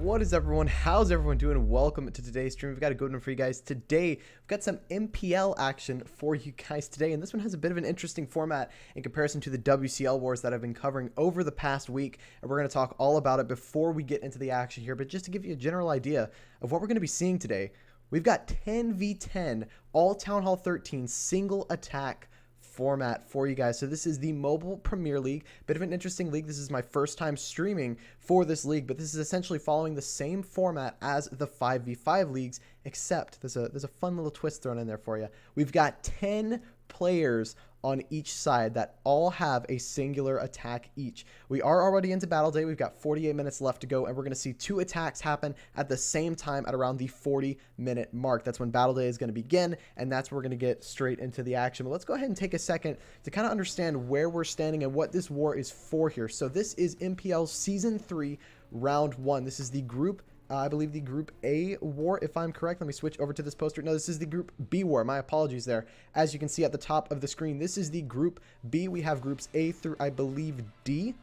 What is everyone? How's everyone doing? Welcome to today's stream. We've got a good one for you guys today. We've got some MPL action for you guys today, and this one has a bit of an interesting format in comparison to the WCL wars that I've been covering over the past week, and we're going to talk all about it before we get into the action here. But just to give you a general idea of what we're going to be seeing today, we've got 10v10 all Town Hall 13 single attack format for you guys. So this is the Mobile Premier League, bit of an interesting league. This is my first time streaming for this league, but this is essentially following the same format as the 5v5 leagues, except there's a fun little twist thrown in there for you. We've got 10 players on each side that all have a singular attack each. We are already into battle day. We've got 48 minutes left to go, and we're going to see two attacks happen at the same time at around the 40-minute mark. That's when battle day is going to begin, and that's where we're going to get straight into the action. But let's go ahead and take a second to kind of understand where we're standing and what this war is for here. So this is MPL Season 3, Round 1. This is the group I believe the Group A war, if I'm correct. Let me switch over to this poster. No, this is the Group B war. My apologies there. As you can see at the top of the screen, this is the Group B. We have Groups A through, I believe, D.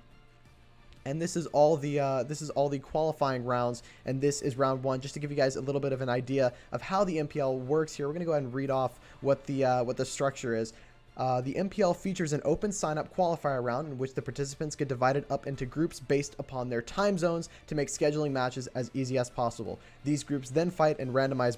And this is all the qualifying rounds, and this is round 1. Just to give you guys a little bit of an idea of how the MPL works here, we're going to go ahead and read off what the structure is. The MPL features an open sign-up qualifier round in which the participants get divided up into groups based upon their time zones to make scheduling matches as easy as possible. These groups then fight in randomized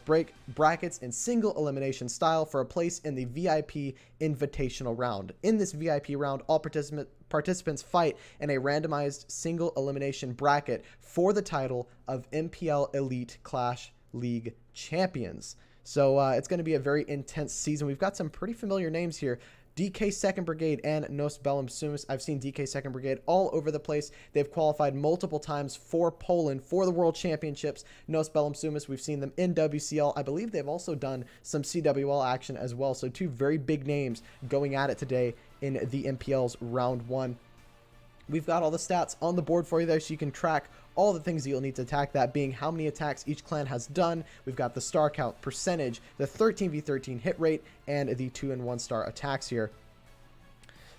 brackets in single elimination style for a place in the VIP invitational round. In this VIP round, all participants fight in a randomized single elimination bracket for the title of MPL Elite Clash League Champions. So it's going to be a very intense season. We've got some pretty familiar names here. DK 2nd Brigade and NosBellumSumus. I've seen DK 2nd Brigade all over the place. They've qualified multiple times for Poland for the World Championships. NosBellumSumus, we've seen them in WCL. I believe they've also done some CWL action as well. So two very big names going at it today in the MPL's Round 1. We've got all the stats on the board for you there so you can track all the things that you'll need to attack, that being how many attacks each clan has done. We've got the star count, percentage, the 13v13 hit rate, and the 2- and 1-star attacks here.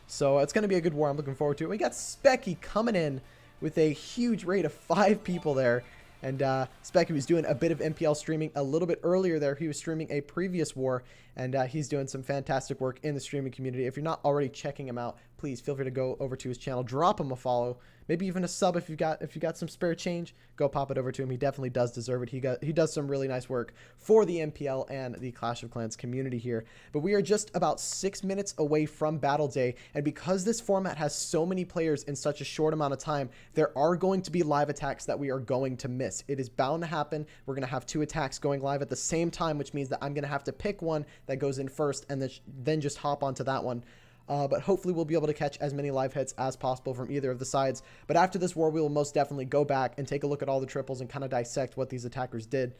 So it's going to be a good war. I'm looking forward to it. We got Specky coming in with a huge rate of 5 people there. And Specky was doing a bit of MPL streaming a little bit earlier there. He was streaming a previous war, and he's doing some fantastic work in the streaming community. If you're not already checking him out, please feel free to go over to his channel, drop him a follow, maybe even a sub if you got some spare change. Go pop it over to him. He definitely does deserve it. He does some really nice work for the MPL and the Clash of Clans community here. But we are just about 6 minutes away from battle day, and because this format has so many players in such a short amount of time, there are going to be live attacks that we are going to miss. It is bound to happen. We're going to have 2 attacks going live at the same time, which means that I'm going to have to pick one that goes in first and then just hop onto that one. But hopefully we'll be able to catch as many live hits as possible from either of the sides. But after this war, we will most definitely go back and take a look at all the triples and kind of dissect what these attackers did.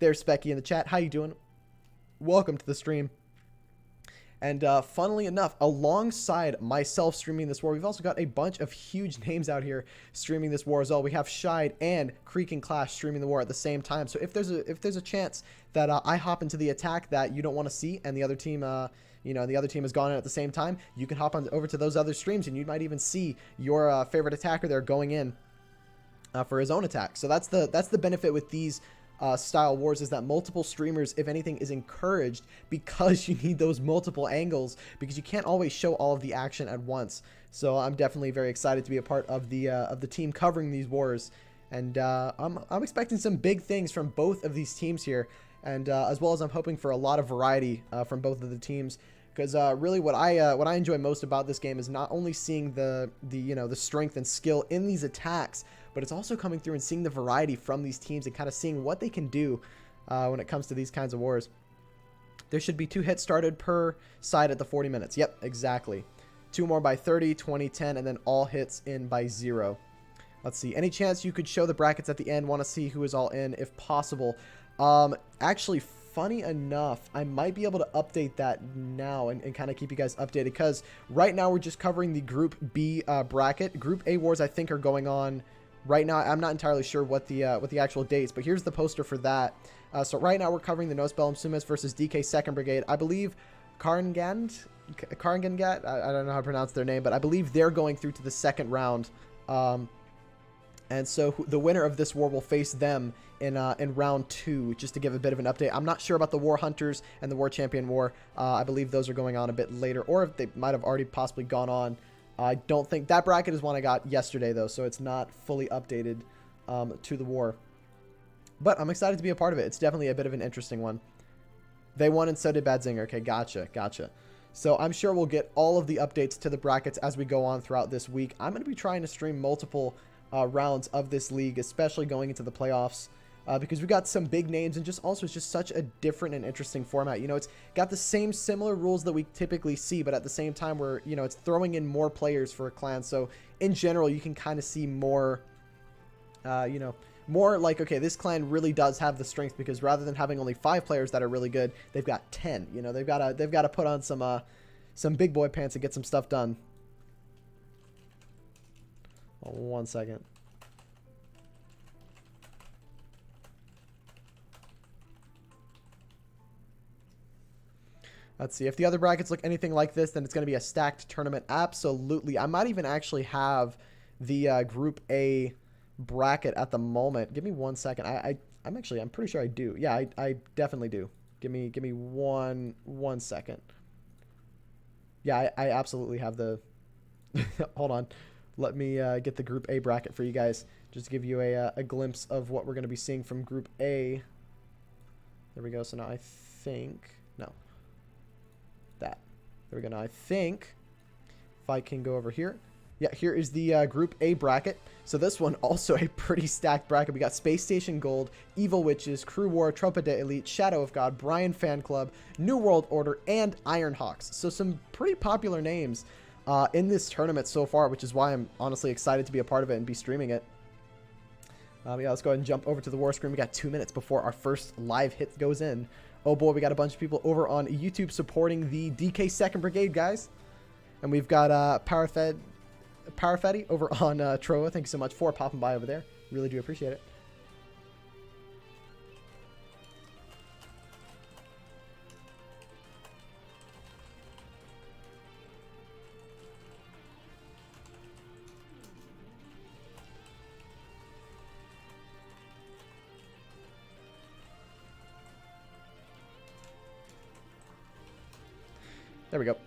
There's Specky in the chat. How you doing? Welcome to the stream. And funnily enough, alongside myself streaming this war, we've also got a bunch of huge names out here streaming this war as well. We have Shide and Creek and Clash streaming the war at the same time. So if there's a chance that I hop into the attack that you don't want to see, and the other team, the other team has gone in at the same time, you can hop on over to those other streams, and you might even see your favorite attacker there going in for his own attack. So that's the benefit with these style wars, is that multiple streamers, if anything, is encouraged, because you need those multiple angles, because you can't always show all of the action at once. So I'm definitely very excited to be a part of the team covering these wars, and I'm expecting some big things from both of these teams here, and as well as I'm hoping for a lot of variety from both of the teams. Because really what I enjoy most about this game is not only seeing the strength and skill in these attacks, but it's also coming through and seeing the variety from these teams and kind of seeing what they can do when it comes to these kinds of wars. There should be 2 hits started per side at the 40 minutes. Yep, exactly. 2 more by 30, 20, 10, and then all hits in by 0. Let's see. Any chance you could show the brackets at the end? Want to see who is all in if possible. Actually, funny enough, I might be able to update that now and kind of keep you guys updated, because right now we're just covering the Group B bracket. Group A wars, I think, are going on right now. I'm not entirely sure what the actual dates, but here's the poster for that. So right now we're covering the NosBellumSumus versus DK 2nd Brigade. I believe Karangangat, I don't know how to pronounce their name, but I believe they're going through to the second round. And so the winner of this war will face them in round 2, just to give a bit of an update. I'm not sure about the War Hunters and the War Champion War. I believe those are going on a bit later, or if they might have already possibly gone on. I don't think that bracket is one I got yesterday, though, so it's not fully updated to the war. But I'm excited to be a part of it. It's definitely a bit of an interesting one. They won and so did Badzinger. Okay, gotcha. So I'm sure we'll get all of the updates to the brackets as we go on throughout this week. I'm going to be trying to stream multiple rounds of this league, especially going into the playoffs, because we've got some big names, and just also it's just such a different and interesting format. You know, it's got the same similar rules that we typically see, but at the same time we're, you know, it's throwing in more players for a clan. So in general, you can kind of see more, you know, more like, okay, this clan really does have the strength, because rather than having only 5 players that are really good, they've got 10. You know, they've got to put on some big boy pants and get some stuff done. Oh, 1 second. Let's see. If the other brackets look anything like this, then it's going to be a stacked tournament. Absolutely. I might even actually have the Group A bracket at the moment. Give me 1 second. I'm pretty sure I do. Yeah, I definitely do. Give me one second. Yeah, I absolutely have the hold on. Let me get the Group A bracket for you guys, just to give you a glimpse of what we're going to be seeing from Group A. There we go. So now I think there we go. Now I think if I can go over here. Yeah, here is the Group A bracket. So this one also a pretty stacked bracket. We got Space Station Gold, Evil Witches, Crew War, Tropa de Elite, Shadow of God, Brian Fan Club, New World Order, and Iron Hawks. So some pretty popular names in this tournament so far, which is why I'm honestly excited to be a part of it and be streaming it. Yeah, let's go ahead and jump over to the war screen. We got 2 minutes before our first live hit goes in. Oh boy, we got a bunch of people over on YouTube supporting the DK 2nd Brigade, guys. And we've got Parafetti over on Trovo. Thank you so much for popping by over there. Really do appreciate it. There we go.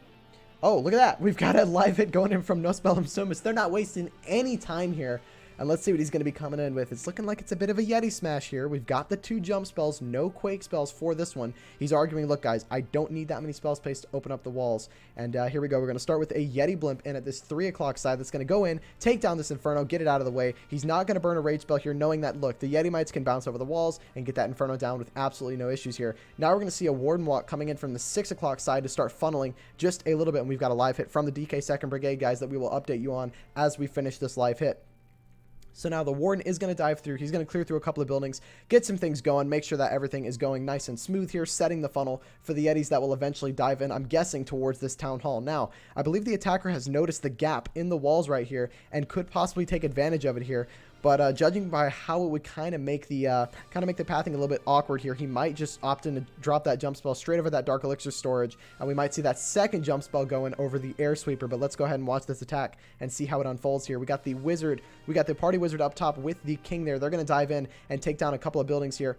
Oh, look at that. We've got a live hit going in from NosBellumSumus. They're not wasting any time here. And let's see what he's going to be coming in with. It's looking like it's a bit of a Yeti smash here. We've got the 2 jump spells, no Quake spells for this one. He's arguing, look, guys, I don't need that many spell space to open up the walls. And here we go. We're going to start with a Yeti blimp in at this 3 o'clock side that's going to go in, take down this Inferno, get it out of the way. He's not going to burn a rage spell here, knowing that, look, the Yeti Mites can bounce over the walls and get that Inferno down with absolutely no issues here. Now we're going to see a Warden Walk coming in from the 6 o'clock side to start funneling just a little bit. And we've got a live hit from the DK 2nd Brigade, guys, that we will update you on as we finish this live hit. So now the Warden is going to dive through. He's going to clear through a couple of buildings, get some things going, make sure that everything is going nice and smooth here, setting the funnel for the Yetis that will eventually dive in, I'm guessing, towards this town hall. Now, I believe the attacker has noticed the gap in the walls right here and could possibly take advantage of it here. But judging by how it would kind of make the pathing a little bit awkward here, he might just opt in to drop that jump spell straight over that Dark Elixir storage, and we might see that second jump spell going over the Air Sweeper. But let's go ahead and watch this attack and see how it unfolds here. We got the Wizard, we got the Party Wizard up top with the King there. They're going to dive in and take down a couple of buildings here.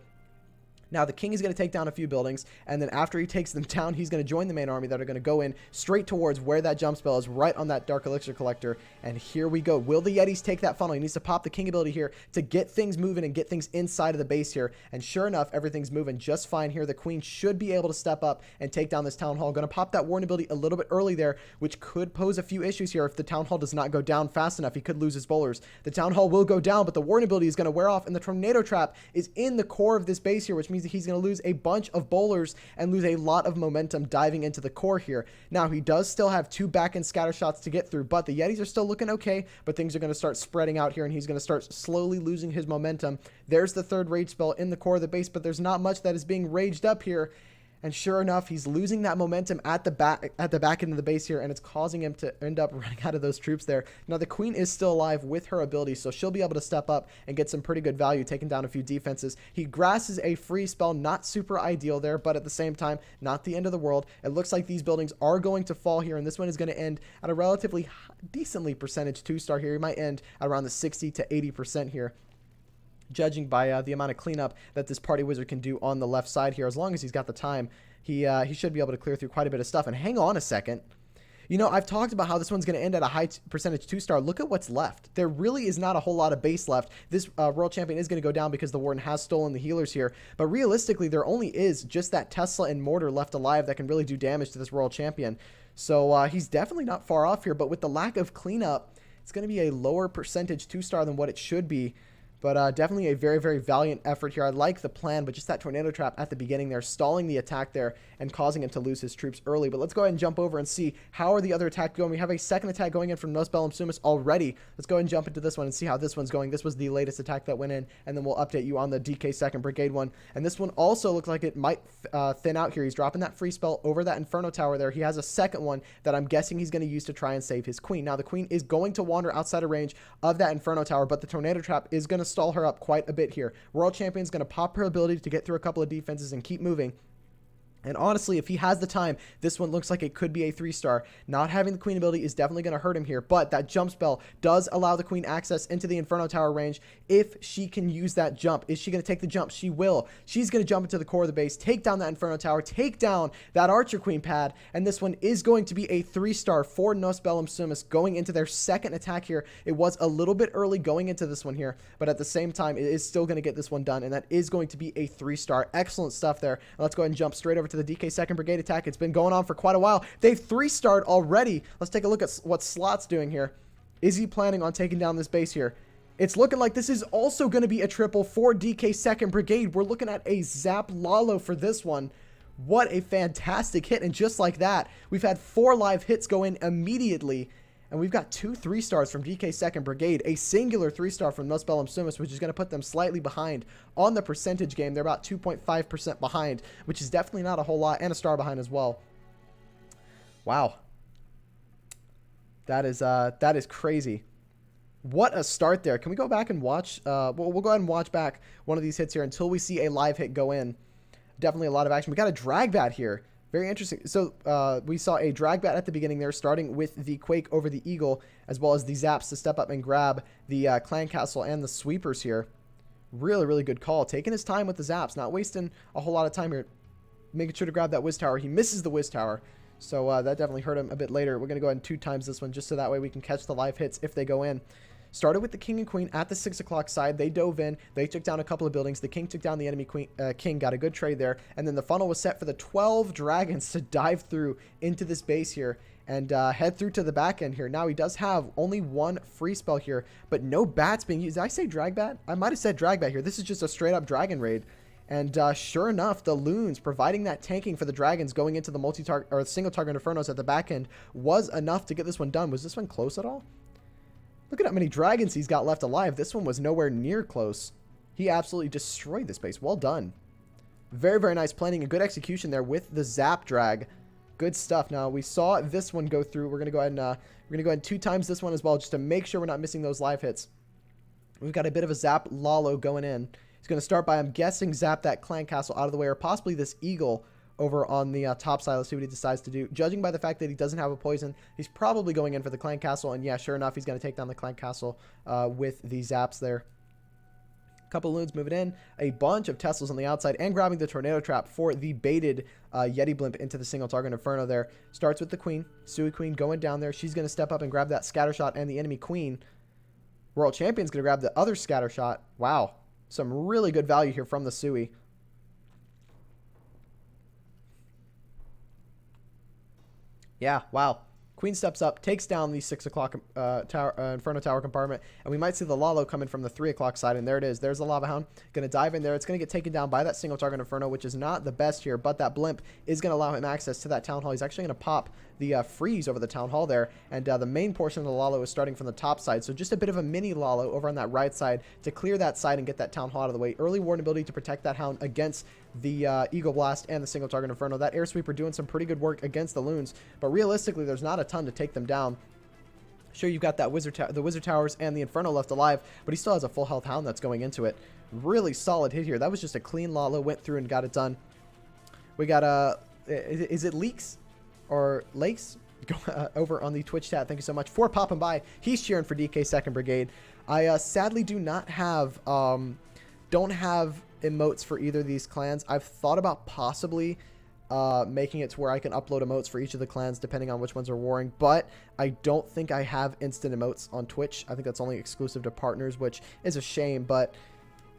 Now, the King is going to take down a few buildings, and then after he takes them down, he's going to join the main army that are going to go in straight towards where that jump spell is, right on that Dark Elixir Collector. And here we go. Will the Yetis take that funnel? He needs to pop the King ability here to get things moving and get things inside of the base here. And sure enough, everything's moving just fine here. The Queen should be able to step up and take down this Town Hall. Going to pop that Warden ability a little bit early there, which could pose a few issues here. If the Town Hall does not go down fast enough, he could lose his bowlers. The Town Hall will go down, but the Warden ability is going to wear off, and the Tornado Trap is in the core of this base here, which means that he's going to lose a bunch of bowlers and lose a lot of momentum diving into the core here. Now, he does still have 2 back-end scatter shots to get through, but the Yetis are still looking okay, but things are going to start spreading out here, and he's going to start slowly losing his momentum. There's the 3rd rage spell in the core of the base, but there's not much that is being raged up here. And sure enough, he's losing that momentum at the back end of the base here, and it's causing him to end up running out of those troops there. Now, the queen is still alive with her ability, so she'll be able to step up and get some pretty good value, taking down a few defenses. He grasses a free spell, not super ideal there, but at the same time, not the end of the world. It looks like these buildings are going to fall here, and this one is going to end at a relatively decently percentage 2-star here. He might end at around the 60 to 80% here, judging by the amount of cleanup that this party wizard can do on the left side here. As long as he's got the time, he should be able to clear through quite a bit of stuff. And hang on a second. You know, I've talked about how this one's going to end at a high percentage 2-star. Look at what's left. There really is not a whole lot of base left. This World Champion is going to go down because the Warden has stolen the healers here. But realistically, there only is just that Tesla and Mortar left alive that can really do damage to this World Champion. So he's definitely not far off here. But with the lack of cleanup, it's going to be a lower percentage 2-star than what it should be. But definitely a very, very valiant effort here. I like the plan, but just that tornado trap at the beginning there, stalling the attack there and causing him to lose his troops early. But let's go ahead and jump over and see how are the other attacks going. We have a second attack going in from NosBellumSumus already. Let's go ahead and jump into this one and see how this one's going. This was the latest attack that went in, and then we'll update you on the DK 2nd Brigade one. And this one also looks like it might thin out here. He's dropping that free spell over that Inferno Tower there. He has a second one that I'm guessing he's going to use to try and save his queen. Now, the queen is going to wander outside of range of that Inferno Tower, but the tornado trap is going to stall her up quite a bit here. World Champion's going to pop her ability to get through a couple of defenses and keep moving. And honestly, if he has the time, this one looks like it could be a 3-star. Not having the queen ability is definitely going to hurt him here, but that jump spell does allow the queen access into the Inferno Tower range if she can use that jump. Is she going to take the jump? She will. She's going to jump into the core of the base, take down that Inferno Tower, take down that Archer Queen pad, and this one is going to be a 3-star for NosBellumSumus going into their second attack here. It was a little bit early going into this one here, but at the same time, it is still going to get this one done, and that is going to be a 3-star. Excellent stuff there. Let's go ahead and jump straight over to the DK 2nd Brigade attack. It's been going on for quite a while. They've 3-starred already. Let's take a look at what Slot's doing here. Is he planning on taking down this base here? It's looking like this is also going to be a triple for DK 2nd Brigade. We're looking at a Zap Lalo for this one. What a fantastic hit. And just like that, we've had 4 live hits go in immediately. And we've got 2 3-stars from DK 2nd Brigade, a singular 3-star from NosBellumSumus, which is going to put them slightly behind on the percentage game. They're about 2.5% behind, which is definitely not a whole lot, and a star behind as well. Wow. That is crazy. What a start there. Can we go back and watch? We'll go ahead and watch back one of these hits here until we see a live hit go in. Definitely a lot of action. We got a drag bat here. Very interesting. So we saw a drag bat at the beginning there, starting with the Quake over the Eagle, as well as the Zaps to step up and grab the Clan Castle and the Sweepers here. Really, really good call. Taking his time with the Zaps, not wasting a whole lot of time here. Making sure to grab that Wiz Tower. He misses the Wiz Tower, so that definitely hurt him a bit later. We're going to go ahead and 2 times this one, just so that way we can catch the live hits if they go in. Started with the King and Queen at the 6 o'clock side. They dove in. They took down a couple of buildings. The King took down the enemy King, got a good trade there. And then the funnel was set for the 12 dragons to dive through into this base here and head through to the back end here. Now, he does have only 1 free spell here, but no bats being used. Did I say drag bat? I might have said drag bat here. This is just a straight up dragon raid. And sure enough, the loons providing that tanking for the dragons going into the multi-target or single target infernos at the back end was enough to get this one done. Was this one close at all? Look at how many dragons he's got left alive. This one was nowhere near close. He absolutely destroyed this base. Well done. Very, very nice planning and good execution there with the Zap drag. Good stuff. Now, we saw this one go through. We're going to go ahead and 2 times this one as well, just to make sure we're not missing those live hits. We've got a bit of a Zap Lalo going in. He's going to start by, I'm guessing, zap that Clan Castle out of the way, or possibly this Eagle over on the top side. Let's see what he decides to do. Judging by the fact that he doesn't have a poison, he's probably going in for the Clan Castle. And yeah, sure enough, he's going to take down the Clan Castle with the Zaps there. A couple of loons moving in. A bunch of Teslas on the outside and grabbing the Tornado Trap for the baited Yeti Blimp into the single target Inferno there. Starts with the Queen. Sui Queen going down there. She's going to step up and grab that Scatter Shot and the enemy Queen. World Champion's going to grab the other Scatter Shot. Wow. Some really good value here from the Sui. Yeah, wow. Queen steps up, takes down the 6 o'clock Inferno Tower compartment, and we might see the Lalo coming from the 3 o'clock side, and there it is. There's the Lava Hound. Going to dive in there. It's going to get taken down by that single target Inferno, which is not the best here, but that Blimp is going to allow him access to that Town Hall. He's actually going to pop the freeze over the Town Hall there, and the main portion of the Lalo is starting from the top side, so just a bit of a mini Lalo over on that right side to clear that side and get that Town Hall out of the way. Early Warden ability to protect that Hound against the Eagle Blast and the single target Inferno. That Air Sweeper doing some pretty good work against the Loons, but realistically, there's not a ton to take them down. Sure, you've got that the Wizard Towers and the Inferno left alive, but he still has a full health Hound that's going into it. Really solid hit here. That was just a clean Lalo, went through and got it done. We got, is it Leaks or Lakes? Over on the Twitch chat. Thank you so much for popping by. He's cheering for DK 2nd Brigade. I sadly do not have, don't have emotes for either of these clans. I've thought about possibly making it to where I can upload emotes for each of the clans depending on which ones are warring, but I don't think I have instant emotes on Twitch. I think that's only exclusive to partners, which is a shame, but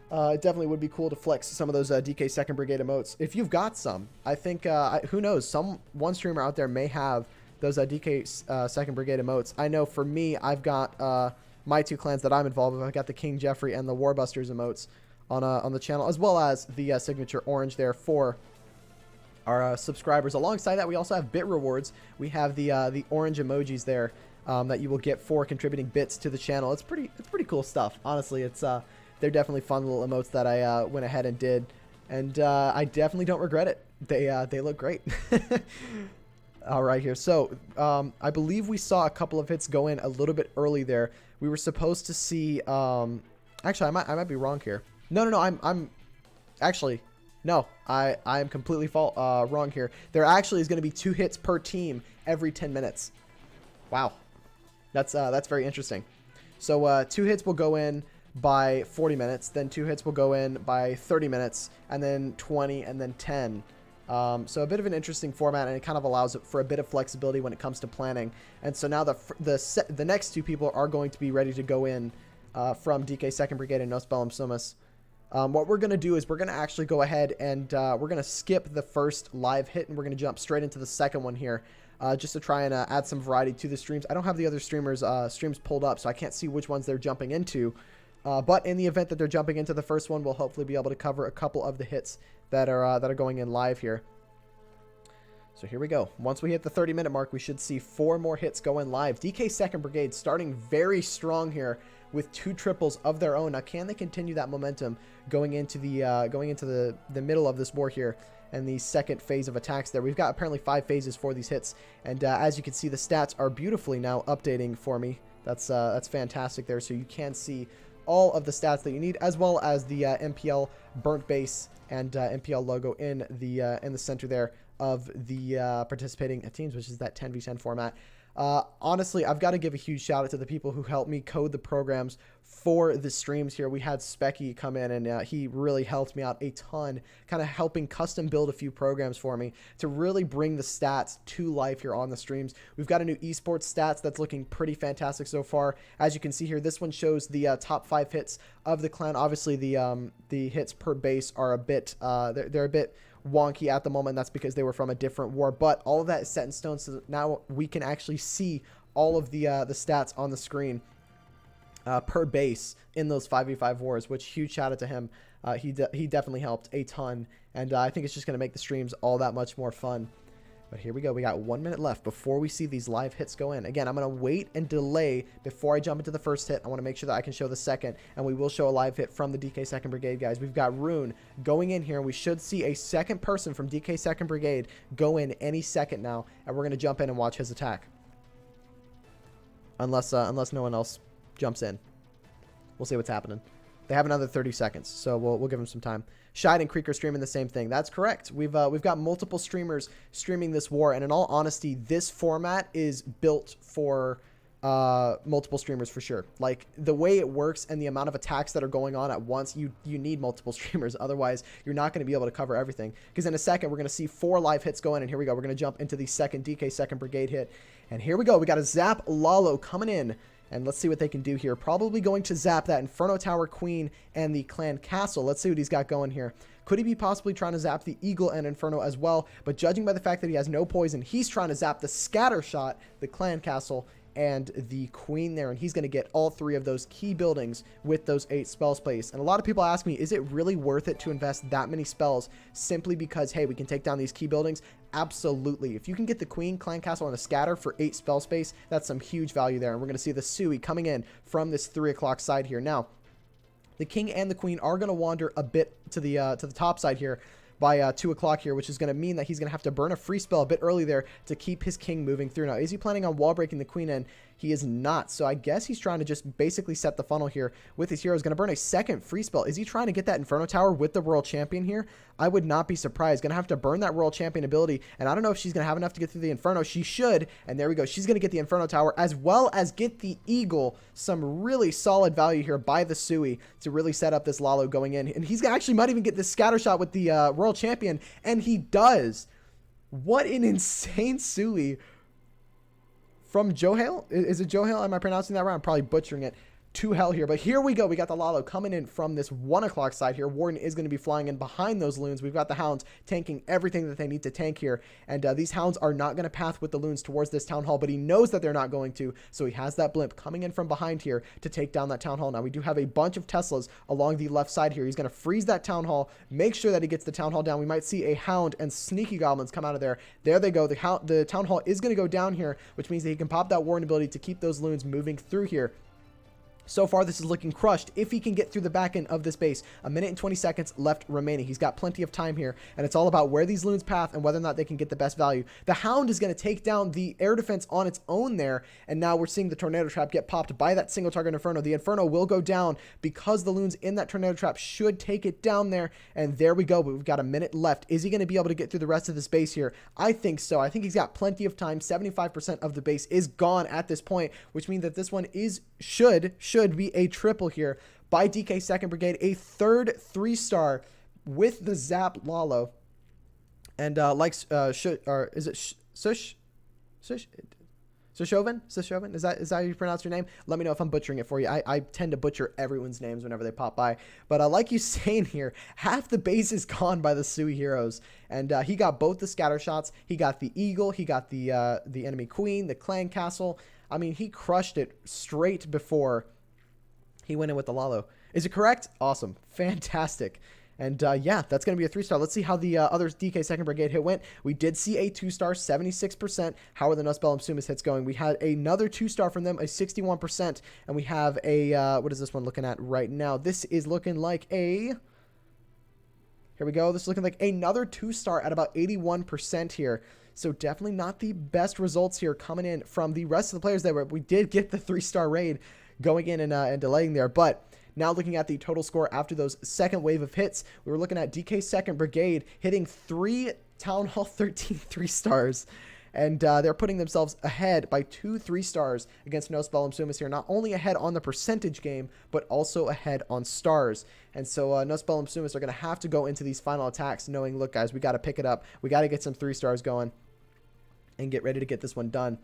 it definitely would be cool to flex some of those DK 2nd Brigade emotes. If you've got some, I think, who knows, one streamer out there may have those DK 2nd Brigade emotes. I know for me, I've got my two clans that I'm involved with. I've got the King Jeffrey and the Warbusters emotes on the channel, as well as the signature orange there for our subscribers. Alongside that, we also have bit rewards. We have the orange emojis there that you will get for contributing bits to the channel. It's pretty cool stuff. Honestly, it's they're definitely fun little emotes that I went ahead and did, and I definitely don't regret it. They look great. All right here. So I believe we saw a couple of hits go in a little bit early there. We were supposed to see. Actually, I might be wrong here. No. I'm actually. No, I am completely wrong here. There actually is going to be 2 hits per team every 10 minutes. Wow. That's very interesting. So 2 hits will go in by 40 minutes, then 2 hits will go in by 30 minutes, and then 20, and then 10. So a bit of an interesting format, and it kind of allows for a bit of flexibility when it comes to planning. And so now the next 2 people are going to be ready to go in from DK 2nd Brigade and NosBellumSumus. What we're going to do is we're going to actually go ahead and we're going to skip the first live hit, and we're going to jump straight into the second one here, just to try and add some variety to the streams. I don't have the other streamers' streams pulled up, so I can't see which ones they're jumping into. But in the event that they're jumping into the first one, we'll hopefully be able to cover a couple of the hits that are going in live here. So here we go. Once we hit the 30-minute mark, we should see 4 more hits go in live. DK 2nd Brigade starting very strong here with 2 triples of their own. Now, can they continue that momentum going into the middle of this war here and the second phase of attacks there? We've got apparently 5 phases for these hits, and as you can see, the stats are beautifully now updating for me. That's fantastic there. So you can see all of the stats that you need, as well as the MPL burnt base and MPL logo in the center there of the participating teams, which is that 10v10 format. Honestly, I've got to give a huge shout out to the people who helped me code the programs for the streams here. We had Specky come in, and he really helped me out a ton, kind of helping custom build a few programs for me to really bring the stats to life here on the streams. We've got a new esports stats that's looking pretty fantastic so far. As you can see here, this one shows the top 5 hits of the clan. Obviously, the hits per base are a bit they're a bit wonky at the moment. That's because they were from a different war, but all of that is set in stone, so now we can actually see all of the stats on the screen per base in those 5v5 wars, which huge shout out to him. He definitely helped a ton, and I think it's just going to make the streams all that much more fun. But here we go. We got 1 minute left before we see these live hits go in. Again, I'm going to wait and delay before I jump into the first hit. I want to make sure that I can show the second, and we will show a live hit from the DK 2nd Brigade, guys. We've got Rune going in here, and we should see a second person from DK 2nd Brigade go in any second now, and we're going to jump in and watch his attack. Unless no one else jumps in. We'll see what's happening. They have another 30 seconds, so we'll give them some time. Shide and Creek are streaming the same thing. That's correct. We've got multiple streamers streaming this war, and in all honesty, this format is built for multiple streamers for sure. Like, the way it works and the amount of attacks that are going on at once, you need multiple streamers. Otherwise, you're not going to be able to cover everything. Because in a second, we're going to see 4 live hits go in, and here we go. We're going to jump into the second DK 2nd Brigade hit, and here we go. We got a Zap Lalo coming in. And let's see what they can do here. Probably going to zap that Inferno Tower Queen and the Clan Castle. Let's see what he's got going here. Could he be possibly trying to zap the Eagle and Inferno as well? But judging by the fact that he has no poison, he's trying to zap the Scatter Shot, the Clan Castle, and the Queen there. And he's going to get all 3 of those key buildings with those 8 spells placed. And a lot of people ask me, is it really worth it to invest that many spells simply because, hey, we can take down these key buildings? Absolutely. If you can get the Queen, Clan Castle, and a Scatter for 8 spell space, that's some huge value there. And we're going to see the Sui coming in from this 3 o'clock side here. Now, the King and the Queen are going to wander a bit to the top side here, by 2 o'clock here, which is going to mean that he's going to have to burn a free spell a bit early there to keep his king moving through. Now, is he planning on wall breaking the queen in? He is not. So I guess he's trying to just basically set the funnel here with his heroes. Going to burn a second free spell. Is he trying to get that Inferno Tower with the World Champion here? I would not be surprised. Going to have to burn that World Champion ability. And I don't know if she's going to have enough to get through the Inferno. She should. And there we go. She's going to get the Inferno Tower as well as get the Eagle. Some really solid value here by the Sui to really set up this Lalo going in. And he's actually might even get this scatter shot with the World Champion. And he does. What an insane Sui from Johale. Is it Johale? Am I pronouncing that right? I'm probably butchering it to hell here. But here we go. We got the Lalo coming in from this 1 o'clock side here. Warden is going to be flying in behind those loons. We've got the Hounds tanking everything that they need to tank here. And these Hounds are not going to path with the loons towards this Town Hall, but he knows that they're not going to. So he has that blimp coming in from behind here to take down that Town Hall. Now we do have a bunch of Teslas along the left side here. He's going to freeze that Town Hall, make sure that he gets the Town Hall down. We might see a Hound and sneaky Goblins come out of there. There they go. The Town Hall is going to go down here, which means that he can pop that Warden ability to keep those loons moving through here. So far, this is looking crushed if he can get through the back end of this base. 1 minute and 20 seconds left remaining. He's got plenty of time here, and it's all about where these loons path and whether or not they can get the best value. The Hound is going to take down the air defense on its own there, and now we're seeing the Tornado Trap get popped by that single target Inferno. The Inferno will go down because the loons in that Tornado Trap should take it down there, and there we go. But we've got 1 minute left. Is he going to be able to get through the rest of this base here? I think so. I think he's got plenty of time. 75% of the base is gone at this point, which means that this one should be a triple here by DK 2nd Brigade, a third 3-star with the Zap Lalo. And is it Sushoven? Is that how you pronounce your name? Let me know if I'm butchering it for you. I tend to butcher everyone's names whenever they pop by. But like you saying here, half the base is gone by the Sui heroes. And he got both the scatter shots. He got the Eagle. He got the enemy Queen, the Clan Castle. I mean, he crushed it straight before he went in with the Lalo. Is it correct? Awesome. Fantastic. And yeah, that's going to be a 3-star. Let's see how the other DK 2nd Brigade hit went. We did see a 2-star, 76%. How are the NosBellumSumus hits going? We had another 2-star from them, a 61%. And we have a, what is this one looking at right now? This is looking like a, here we go. This is looking like another 2-star at about 81% here. So definitely not the best results here coming in from the rest of the players there. We did get the 3-star raid going in and delaying there. But now looking at the total score after those second wave of hits, we were looking at DK 2nd Brigade hitting 3 Town Hall 13 3-stars. And they're putting themselves ahead by 2 3-stars against NosBellumSumus here. Not only ahead on the percentage game, but also ahead on stars. And so NosBellumSumus are going to have to go into these final attacks knowing, look, guys, we got to pick it up. We got to get some 3-stars going and get ready to get this one done.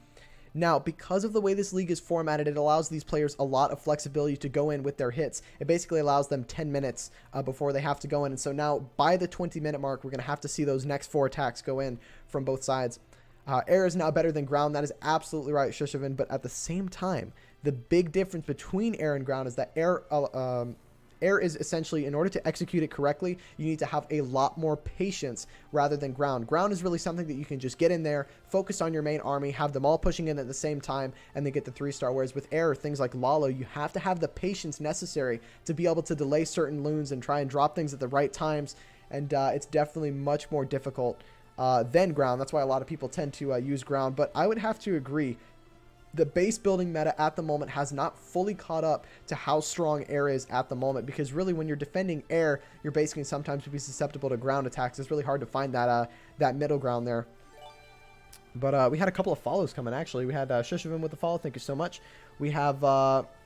Now, because of the way this league is formatted, it allows these players a lot of flexibility to go in with their hits. It basically allows them 10 minutes before they have to go in. And so now, by the 20-minute mark, we're going to have to see those next 4 attacks go in from both sides. Air is now better than ground. That is absolutely right, Shushavin. But at the same time, the big difference between air and ground is that air is essentially, in order to execute it correctly, you need to have a lot more patience rather than ground. Ground is really something that you can just get in there, focus on your main army, have them all pushing in at the same time, and then get the 3-star. Whereas with air, things like Lalo, you have to have the patience necessary to be able to delay certain loons and try and drop things at the right times. And it's definitely much more difficult than ground. That's why a lot of people tend to use ground. But I would have to agree, the base building meta at the moment has not fully caught up to how strong air is at the moment, because really when you're defending air, you're basically sometimes to be susceptible to ground attacks. It's really hard to find that middle ground there. But we had a couple of follows coming, actually. We had Shushavin with the follow. Thank you so much. We have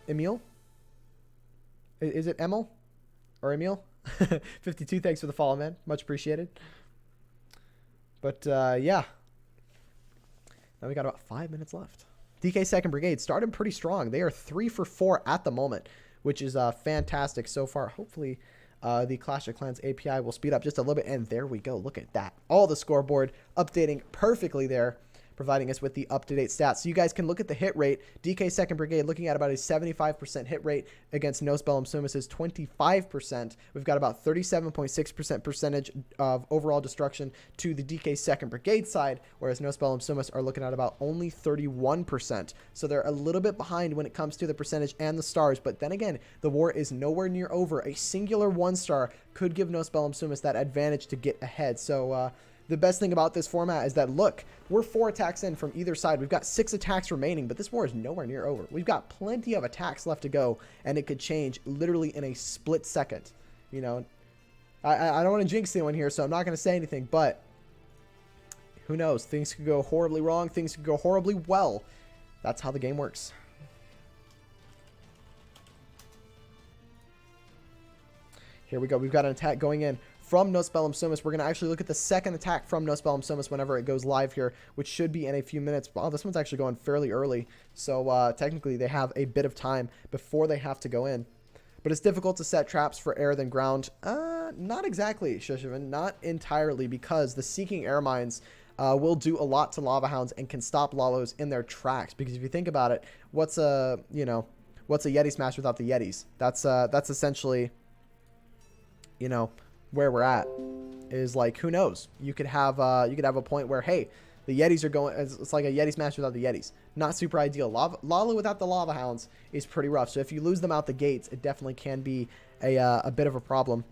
Emil. Is it Emil? Or Emil? 52, thanks for the follow, man. Much appreciated. But yeah. Now we got about 5 minutes left. DK 2nd Brigade started pretty strong. They are 3 for 4 at the moment, which is fantastic so far. Hopefully, the Clash of Clans API will speed up just a little bit. And there we go. Look at that. All the scoreboard updating perfectly there. providing us with the up-to-date stats. So you guys can look at the hit rate. DK 2nd Brigade looking at about a 75% hit rate against NosBellumSumus' 25%. We've got about 37.6% percentage of overall destruction to the DK 2nd Brigade side, whereas NosBellumSumus are looking at about only 31%. So they're a little bit behind when it comes to the percentage and the stars. But then again, the war is nowhere near over. A singular 1-star could give NosBellumSumus that advantage to get ahead. So the best thing about this format is that, look, we're 4 attacks in from either side. We've got 6 attacks remaining, but this war is nowhere near over. We've got plenty of attacks left to go, and it could change literally in a split second. You know, I don't want to jinx anyone here, so I'm not going to say anything, but who knows? Things could go horribly wrong. Things could go horribly well. That's how the game works. Here we go. We've got an attack going in from NosBellumSumus. We're going to actually look at the second attack from NosBellumSumus whenever it goes live here, which should be in a few minutes. Wow, this one's actually going fairly early. So technically they have a bit of time before they have to go in. But it's difficult to set traps for air than ground. Not exactly, Shushivan. Not entirely, because the Seeking Air Mines will do a lot to Lava Hounds and can stop Lalos in their tracks. Because if you think about it, what's a Yeti Smash without the Yetis? That's essentially, you know, where we're at. Is like, who knows? You could have a point where, hey, the Yetis are going. It's like a Yeti Smash without the Yetis. Not super ideal. Lala without the Lava Hounds is pretty rough. So if you lose them out the gates, it definitely can be a bit of a problem.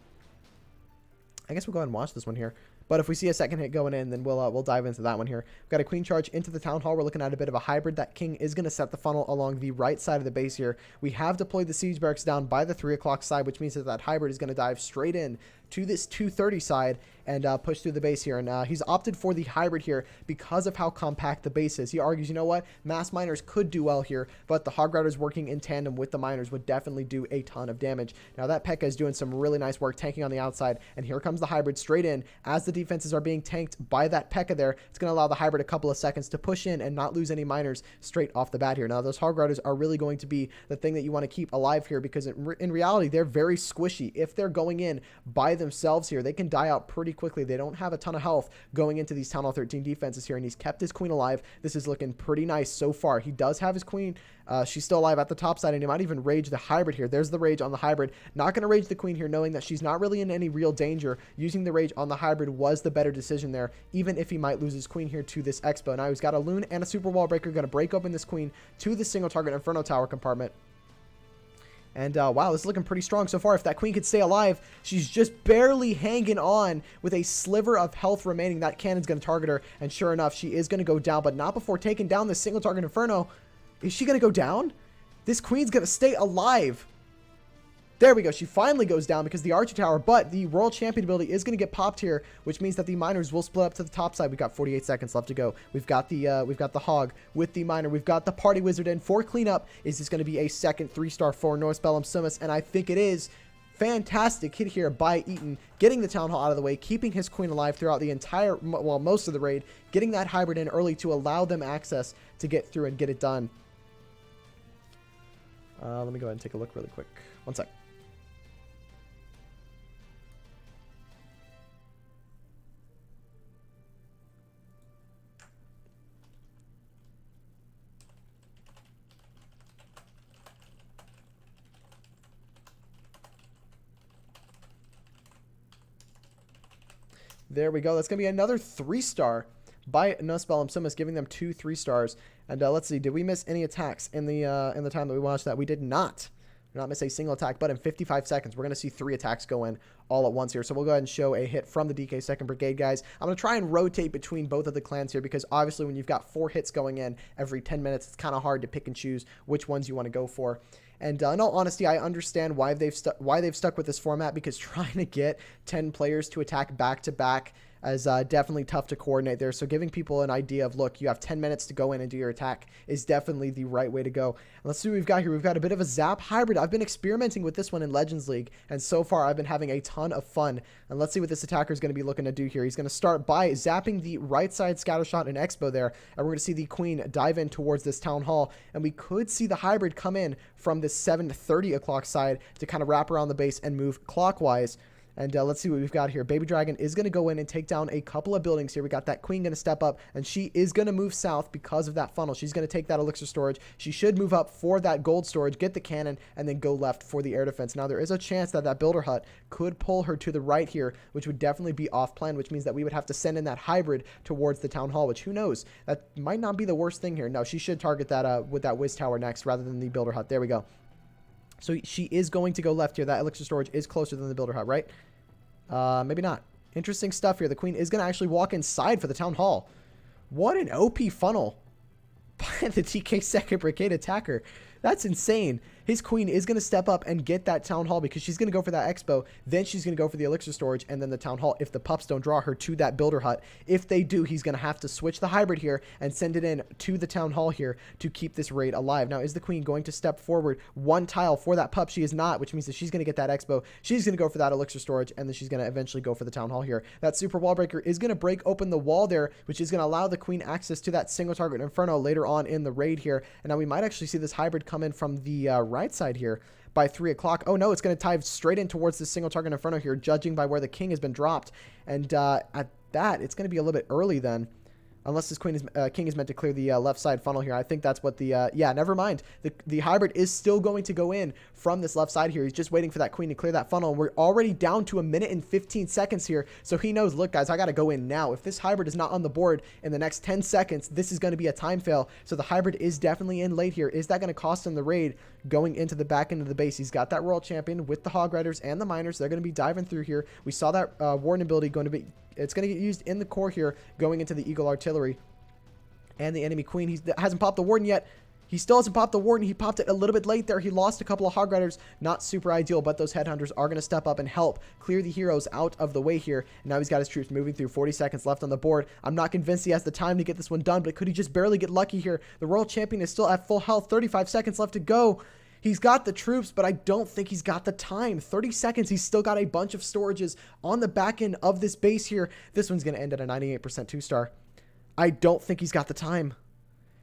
I guess we'll go ahead and watch this one here. But if we see a second hit going in, then we'll dive into that one here. We've got a Queen Charge into the Town Hall. We're looking at a bit of a hybrid. That King is going to set the funnel along the right side of the base here. We have deployed the Siege Barracks down by the 3 o'clock side, which means that that hybrid is going to dive straight in to this 230 side and push through the base here. And he's opted for the hybrid here because of how compact the base is. He argues, you know what, mass miners could do well here, but the Hog Riders working in tandem with the miners would definitely do a ton of damage. Now that P.E.K.K.A is doing some really nice work tanking on the outside, and here comes the hybrid straight in. As the defenses are being tanked by that P.E.K.K.A there, it's going to allow the hybrid a couple of seconds to push in and not lose any miners straight off the bat here. Now those Hog Riders are really going to be the thing that you want to keep alive here, because in reality they're very squishy. If they're going in by themselves here, they can die out pretty quickly. They don't have a ton of health going into these Town Hall 13 defenses here, and he's kept his queen alive. This is looking pretty nice so far. He does have his queen. She's still alive at the top side, and he might even rage the hybrid here. There's the rage on the hybrid. Not going to rage the queen here, knowing that she's not really in any real danger. Using the rage on the hybrid was the better decision there, even if he might lose his queen here to this Expo. Now he's got a Loon and a Super Wall Breaker, going to break open this queen to the single target Inferno Tower compartment. And wow, this is looking pretty strong so far. If that queen could stay alive, she's just barely hanging on with a sliver of health remaining. That cannon's going to target her, and sure enough, she is going to go down, but not before taking down this single target Inferno. Is she going to go down? This queen's going to stay alive. There we go. She finally goes down because the Archer Tower, but the Royal Champion ability is going to get popped here, which means that the miners will split up to the top side. We've got 48 seconds left to go. We've got the Hog with the miner. We've got the Party Wizard in for cleanup. Is this going to be a second 3-star for NosBellumSumus? And I think it is. Fantastic hit here by Eaton, getting the Town Hall out of the way, keeping his queen alive throughout the entire, well, most of the raid, getting that hybrid in early to allow them access to get through and get it done. Let me go ahead and take a look really quick. One sec. There we go. That's going to be another 3-star by NosBellumSumus, giving them 2 3-stars. And let's see, did we miss any attacks in the time that we watched that? We did not. We did not miss a single attack, but in 55 seconds, we're going to see 3 attacks go in all at once here. So we'll go ahead and show a hit from the DK 2nd Brigade, guys. I'm going to try and rotate between both of the clans here, because obviously when you've got 4 hits going in every 10 minutes, it's kind of hard to pick and choose which ones you want to go for. And in all honesty, I understand why they've stuck with this format, because trying to get 10 players to attack back-to-back is definitely tough to coordinate there. So giving people an idea of, look, you have 10 minutes to go in and do your attack is definitely the right way to go. And let's see what we've got here. We've got a bit of a Zap hybrid. I've been experimenting with this one in Legends League, and so far I've been having a ton of fun. And let's see what this attacker is going to be looking to do here. He's going to start by zapping the right side Scattershot and Expo there, and we're going to see the Queen dive in towards this Town Hall, and we could see the hybrid come in from this 7:30 o'clock side to kind of wrap around the base and move clockwise. And let's see what we've got here. Baby Dragon is going to go in and take down a couple of buildings here. We got that queen going to step up, and she is going to move south because of that funnel. She's going to take that elixir storage. She should move up for that gold storage, get the cannon, and then go left for the air defense. Now, there is a chance that that builder hut could pull her to the right here, which would definitely be off plan, which means that we would have to send in that hybrid towards the town hall, which who knows? That might not be the worst thing here. No, she should target that with that whiz tower next rather than the builder hut. There we go. So she is going to go left here. That elixir storage is closer than the builder hut, right? Maybe not. Interesting stuff here. The queen is going to actually walk inside for the town hall. What an OP funnel by the DK 2nd Brigade attacker. That's insane. His queen is going to step up and get that town hall because she's going to go for that expo. Then she's going to go for the elixir storage and then the town hall if the pups don't draw her to that builder hut. If they do, he's going to have to switch the hybrid here and send it in to the town hall here to keep this raid alive. Now, is the queen going to step forward one tile for that pup? She is not, which means that she's going to get that expo. She's going to go for that elixir storage, and then she's going to eventually go for the town hall here. That super wall breaker is going to break open the wall there, which is going to allow the queen access to that single target inferno later on in the raid here. And now we might actually see this hybrid come in from the right side here by 3 o'clock. Oh no, it's going to dive straight in towards the single target inferno here, judging by where the king has been dropped. And at that, it's going to be a little bit early then. Unless this king is meant to clear the left side funnel here. I think that's what the... yeah, never mind. The hybrid is still going to go in from this left side here. He's just waiting for that queen to clear that funnel. We're already down to 1 minute and 15 seconds here. So he knows, look, guys, I got to go in now. If this hybrid is not on the board in the next 10 seconds, this is going to be a time fail. So the hybrid is definitely in late here. Is that going to cost him the raid going into the back end of the base? He's got that Royal Champion with the Hog Riders and the Miners. They're going to be diving through here. We saw that Warden ability going to be... It's going to get used in the core here going into the Eagle Artillery. And the enemy queen, he hasn't popped the Warden yet. He still hasn't popped the Warden. He popped it a little bit late there. He lost a couple of Hog Riders. Not super ideal, but those Headhunters are going to step up and help clear the heroes out of the way here. And now he's got his troops moving through. 40 seconds left on the board. I'm not convinced he has the time to get this one done, but could he just barely get lucky here? The Royal Champion is still at full health. 35 seconds left to go. He's got the troops, but I don't think he's got the time. 30 seconds. He's still got a bunch of storages on the back end of this base here. This one's going to end at a 98% 2-star. I don't think he's got the time.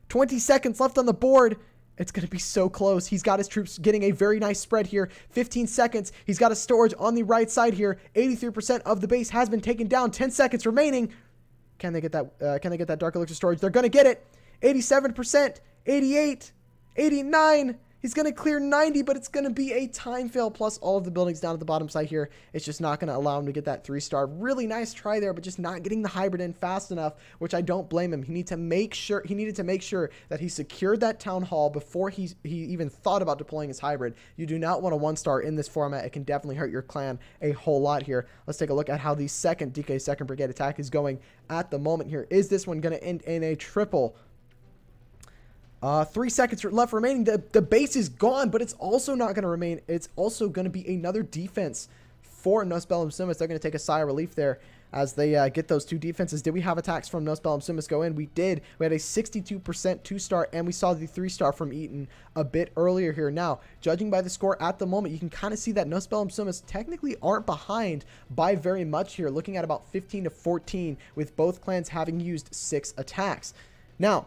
20 seconds left on the board. It's going to be so close. He's got his troops getting a very nice spread here. 15 seconds. He's got a storage on the right side here. 83% of the base has been taken down. 10 seconds remaining. Can they get that? Can they get that Dark Elixir storage? They're going to get it. 87%. 88. 89. He's going to clear 90, but it's going to be a time fail plus all of the buildings down at the bottom side here. It's just not going to allow him to get that 3-star. Really nice try there, but just not getting the hybrid in fast enough, which I don't blame him. He needed to make sure that he secured that town hall before he even thought about deploying his hybrid. You do not want a 1-star in this format. It can definitely hurt your clan a whole lot here. Let's take a look at how the second DK 2nd Brigade attack is going at the moment here. Is this one going to end in a triple? 3 seconds left remaining. The base is gone, but it's also not going to remain. It's also going to be another defense for NosBellumSumus. They're going to take a sigh of relief there as they get those 2 defenses. Did we have attacks from NosBellumSumus go in? We did. We had a 62% 2-star, and we saw the 3-star from Eaton a bit earlier here. Now, judging by the score at the moment, you can kind of see that NosBellumSumus technically aren't behind by very much here, looking at about 15 to 14, with both clans having used 6 attacks. Now,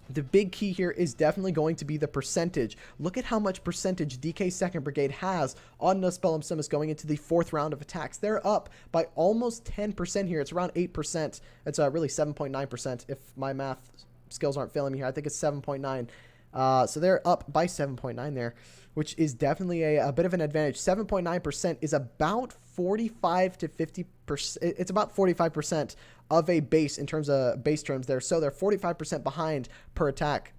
the big key here is definitely going to be the percentage. Look at how much percentage DK 2nd Brigade has on NosBellumSumus going into the 4th round of attacks. They're up by almost 10% here. It's around 8%. It's really 7.9% if my math skills aren't failing me here. I think it's 7.9. So they're up by 7.9 there, which is definitely a bit of an advantage. 7.9% is about 45 to 50%. It's about 45% of a base in terms of base terms there. So they're 45% behind per attack.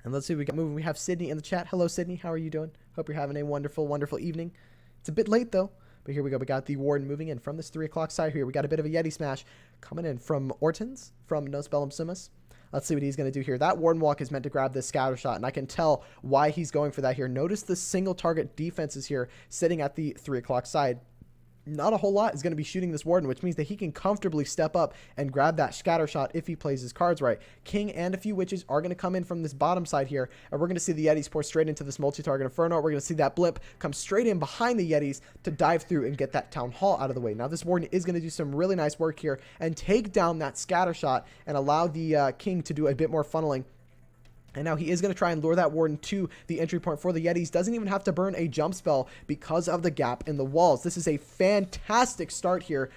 And let's see what we got moving. We have Sydney in the chat. Hello, Sydney. How are you doing? Hope you're having a wonderful, wonderful evening. It's a bit late, though. But here we go. We got the Warden moving in from this 3 o'clock side here. We got a bit of a Yeti smash coming in from Ortons, from NosBellumSumus. Let's see what he's going to do here. That Warden walk is meant to grab this scatter shot, and I can tell why he's going for that here. Notice the single target defenses here sitting at the 3 o'clock side. Not a whole lot is going to be shooting this Warden, which means that he can comfortably step up and grab that scatter shot if he plays his cards right. King and a few witches are going to come in from this bottom side here, and we're going to see the Yetis pour straight into this multi-target Inferno. We're going to see that blimp come straight in behind the Yetis to dive through and get that Town Hall out of the way. Now, this Warden is going to do some really nice work here and take down that scatter shot and allow the King to do a bit more funneling And now he is going to try and lure that Warden to the entry point for the Yetis. Doesn't even have to burn a jump spell because of the gap in the walls. This is a fantastic start here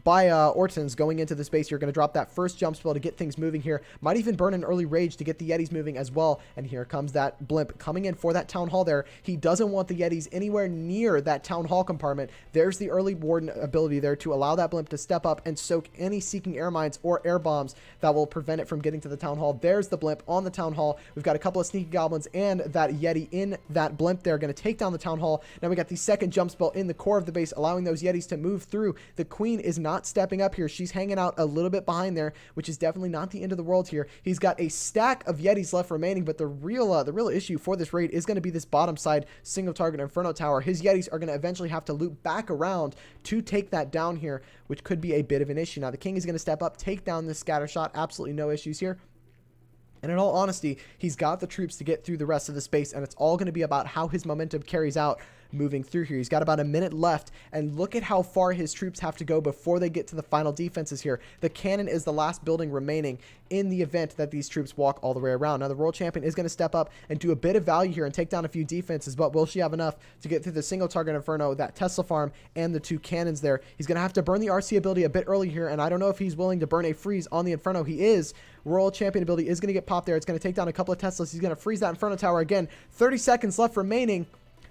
by Ortons going into the space. You're going to drop that first jump spell to get things moving here. Might even burn an early rage to get the Yetis moving as well. And here comes that blimp coming in for that town hall there. He doesn't want the Yetis anywhere near that town hall compartment. There's the early Warden ability there to allow that blimp to step up and soak any seeking air mines or air bombs that will prevent it from getting to the town hall. There's the blimp on the town hall. We've got a couple of sneaky goblins and that Yeti in that blimp there, going to take down the town hall. Now we got the second jump spell in the core of the base, allowing those Yetis to move through. The queen is not stepping up here. She's hanging out a little bit behind there, which is definitely not the end of the world here. He's got a stack of Yetis left remaining, but the real issue for this raid is going to be this bottom side single target Inferno Tower. His Yetis are going to eventually have to loop back around to take that down here, which could be a bit of an issue. Now the king is going to step up, take down this scatter shot. Absolutely no issues here. And in all honesty, he's got the troops to get through the rest of the space, and it's all going to be about how his momentum carries out moving through here. He's got about a minute left, and look at how far his troops have to go before they get to the final defenses here. The cannon is the last building remaining in the event that these troops walk all the way around. Now the world champion is going to step up and do a bit of value here and take down a few defenses, but will she have enough to get through the single target Inferno, that Tesla farm, and the two cannons there? He's going to have to burn the RC ability a bit early here, and I don't know if he's willing to burn a freeze on the Inferno. He is. World champion ability is going to get popped there. It's going to take down a couple of Teslas. He's going to freeze that Inferno tower again. 30 seconds left remaining.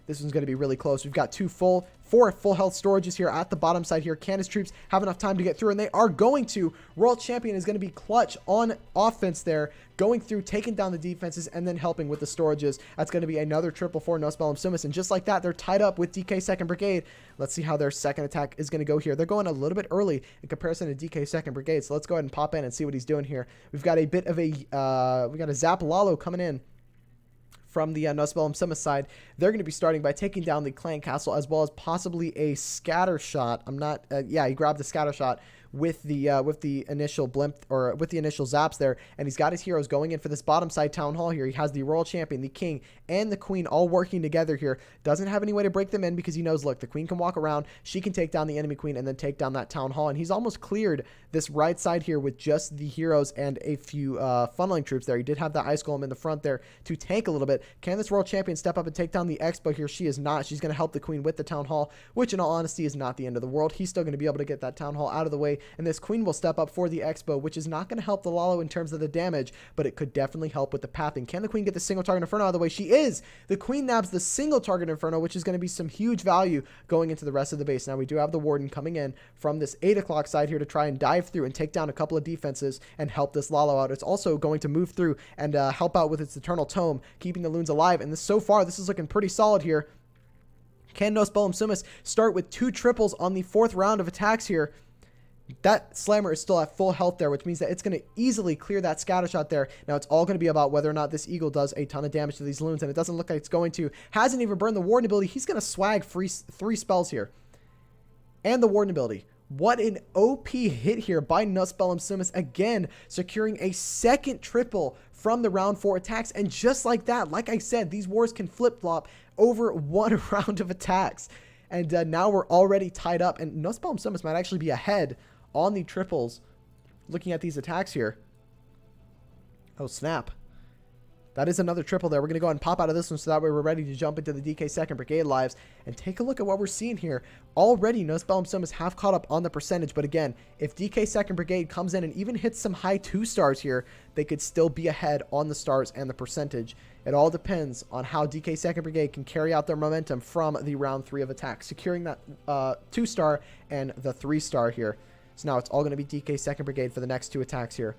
This one's going to be really close. We've got four full health storages here at the bottom side here. Can his troops have enough time to get through? And they are going to. World champion is going to be clutch on offense there, going through, taking down the defenses, and then helping with the storages. That's going to be another triple for NosBellumSumus. And just like that, they're tied up with DK 2nd Brigade. Let's see how their second attack is going to go here. They're going a little bit early in comparison to DK 2nd Brigade. So let's go ahead and pop in and see what he's doing here. We've got a bit of a, we got a Zap Lalo coming in from the NosBellumSumus side. They're going to be starting by taking down the clan castle, as well as possibly a scatter shot. I'm not, yeah, he grabbed the scatter shot with the initial blimp, or with the initial zaps there, and he's got his heroes going in for this bottom side town hall here. He has the royal champion, the king, and the queen all working together here. Doesn't have any way to break them in because he knows, look, the queen can walk around, she can take down the enemy queen, and then take down that town hall. And he's almost cleared this right side here with just the heroes and a few funneling troops there. He did have the ice golem in the front there to tank a little bit. Can this royal champion step up and take down the expo here? She is not. She's going to help the queen with the town hall, which in all honesty is not the end of the world. He's still going to be able to get that town hall out of the way, and this queen will step up for the expo, which is not going to help the Lalo in terms of the damage, but it could definitely help with the pathing. Can the queen get the single target Inferno out of the way? She is. The queen nabs the single target Inferno, which is going to be some huge value going into the rest of the base. Now we do have the warden coming in from this 8 o'clock side here to try and dive through and take down a couple of defenses and help this Lalo out. It's also going to move through and help out with its eternal tome, keeping the loons alive. And so far, this is looking pretty solid here. Can NosBellumSumus start with 2 triples on the 4th round of attacks here? That slammer is still at full health there, which means that it's going to easily clear that scatter shot there. Now it's all going to be about whether or not this eagle does a ton of damage to these loons, and it doesn't look like it's going to. Hasn't even burned the warden ability. He's going to swag 3 spells here. And the warden ability. What an OP hit here by NosBellumSumus, again securing a second triple from the round 4 attacks. And just like that, like I said, these wars can flip-flop over 1 round of attacks. And now we're already tied up, and NosBellumSumus might actually be ahead on the triples looking at these attacks here. Oh, snap. That is another triple there. We're going to go ahead and pop out of this one so that way we're ready to jump into the DK 2nd Brigade lives and take a look at what we're seeing here. Already, NosBellumSumus have caught up on the percentage, but again, if DK 2nd Brigade comes in and even hits some high 2 stars here, they could still be ahead on the stars and the percentage. It all depends on how DK 2nd Brigade can carry out their momentum from the round 3 of attack, securing that 2 star and the 3 star here. So now it's all going to be DK 2nd Brigade for the next 2 attacks here.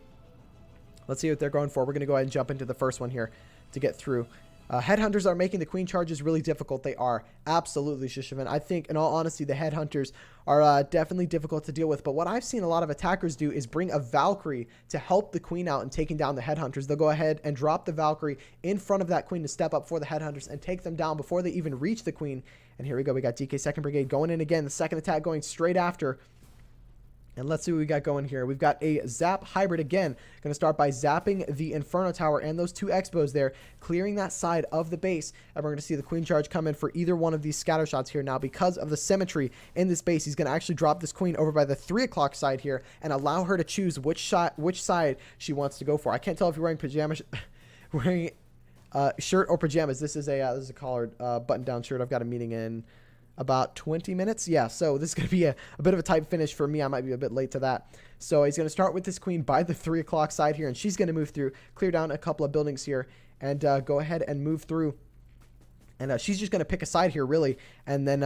Let's see what they're going for. We're going to go ahead and jump into the first one here to get through. Headhunters are making the queen charges really difficult. They are. Absolutely, Shishavan. I think, in all honesty, the headhunters are definitely difficult to deal with. But what I've seen a lot of attackers do is bring a Valkyrie to help the queen out and taking down the headhunters. They'll go ahead and drop the Valkyrie in front of that queen to step up for the headhunters and take them down before they even reach the queen. And here we go. We got DK 2nd Brigade going in again. The second attack going straight after. And let's see what we got going here. We've got a Zap Hybrid again. Going to start by zapping the Inferno Tower and those 2 expos there, clearing that side of the base. And we're going to see the Queen Charge come in for either one of these scatter shots here. Now, because of the symmetry in this base, he's going to actually drop this Queen over by the 3 o'clock side here and allow her to choose which side she wants to go for. I can't tell if you're wearing pajamas. wearing shirt or pajamas. This is a collared button-down shirt. I've got a meeting in about 20 minutes. Yeah, so this is going to be a bit of a tight finish for me. I might be a bit late to that. So he's going to start with this queen by the 3 o'clock side here, and she's going to move through, clear down a couple of buildings here, and go ahead and move through. And she's just going to pick a side here, really. And then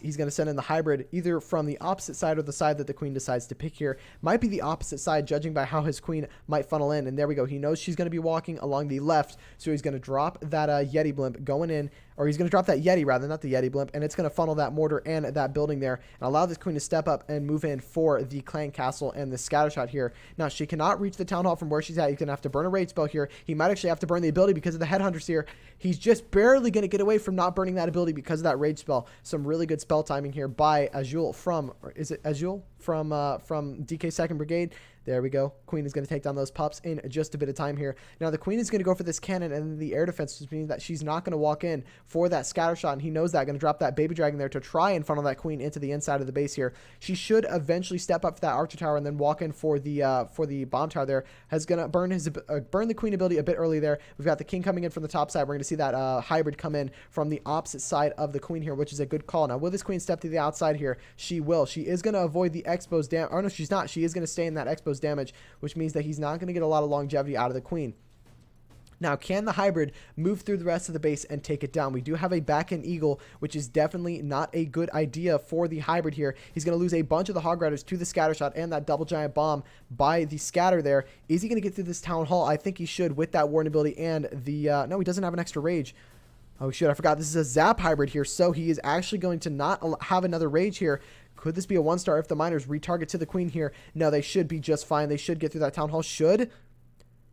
he's going to send in the hybrid either from the opposite side or the side that the queen decides to pick here. Might be the opposite side, judging by how his queen might funnel in. And there we go. He knows she's going to be walking along the left. So he's going to drop that Yeti blimp going in. Or he's going to drop that Yeti, rather, not the Yeti blimp. And it's going to funnel that mortar and that building there. And allow this queen to step up and move in for the clan castle and the scatter shot here. Now, she cannot reach the town hall from where she's at. He's going to have to burn a rage spell here. He might actually have to burn the ability because of the headhunters here. He's just barely going to get away from not burning that ability because of that rage spell. Some really good spell timing here by Azul from, or is it Azul? From DK 2nd Brigade. There we go. Queen is going to take down those pups in just a bit of time here. Now, the queen is going to go for this cannon and the air defense, which means that she's not going to walk in for that scatter shot, and he knows that. Going to drop that baby dragon there to try and funnel that queen into the inside of the base here. She should eventually step up for that archer tower and then walk in for the bomb tower there. Has going to burn the queen ability a bit early there. We've got the king coming in from the top side. We're going to see that hybrid come in from the opposite side of the queen here, which is a good call. Now, will this queen step to the outside here? She will. She is going to avoid the exposed damage. Oh, no, she's not. She is going to stay in that exposed damage, which means that he's not going to get a lot of longevity out of the queen. Now, can the hybrid move through the rest of the base and take it down? We do have a back-end eagle, which is definitely not a good idea for the hybrid here. He's going to lose a bunch of the hog riders to the scatter shot and that double giant bomb by the scatter there. Is he going to get through this town hall? I think he should with that warden ability and the... no, he doesn't have an extra rage. Oh, shit, I forgot. This is a zap hybrid here, so he is actually going to not have another rage here. Could this be a 1-star if the miners retarget to the queen here? No, they should be just fine. They should get through that town hall. Should.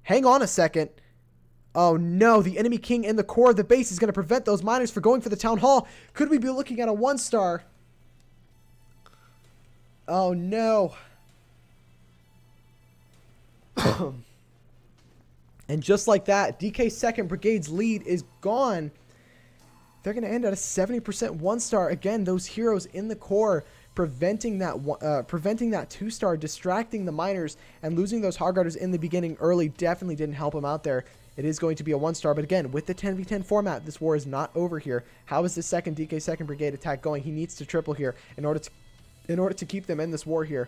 Hang on a second. Oh, no. The enemy king in the core of the base is going to prevent those miners from going for the town hall. Could we be looking at a 1-star? Oh, no. And just like that, DK 2nd Brigade's lead is gone. They're going to end at a 70% 1-star. Again, those heroes in the core preventing that 2-star, distracting the miners, and losing those hog riders in the beginning early definitely didn't help him out there. It is going to be a 1-star, but again, with the 10v10 format, this war is not over here. How is the second DK 2nd Brigade attack going? He needs to triple here in order to keep them in this war here.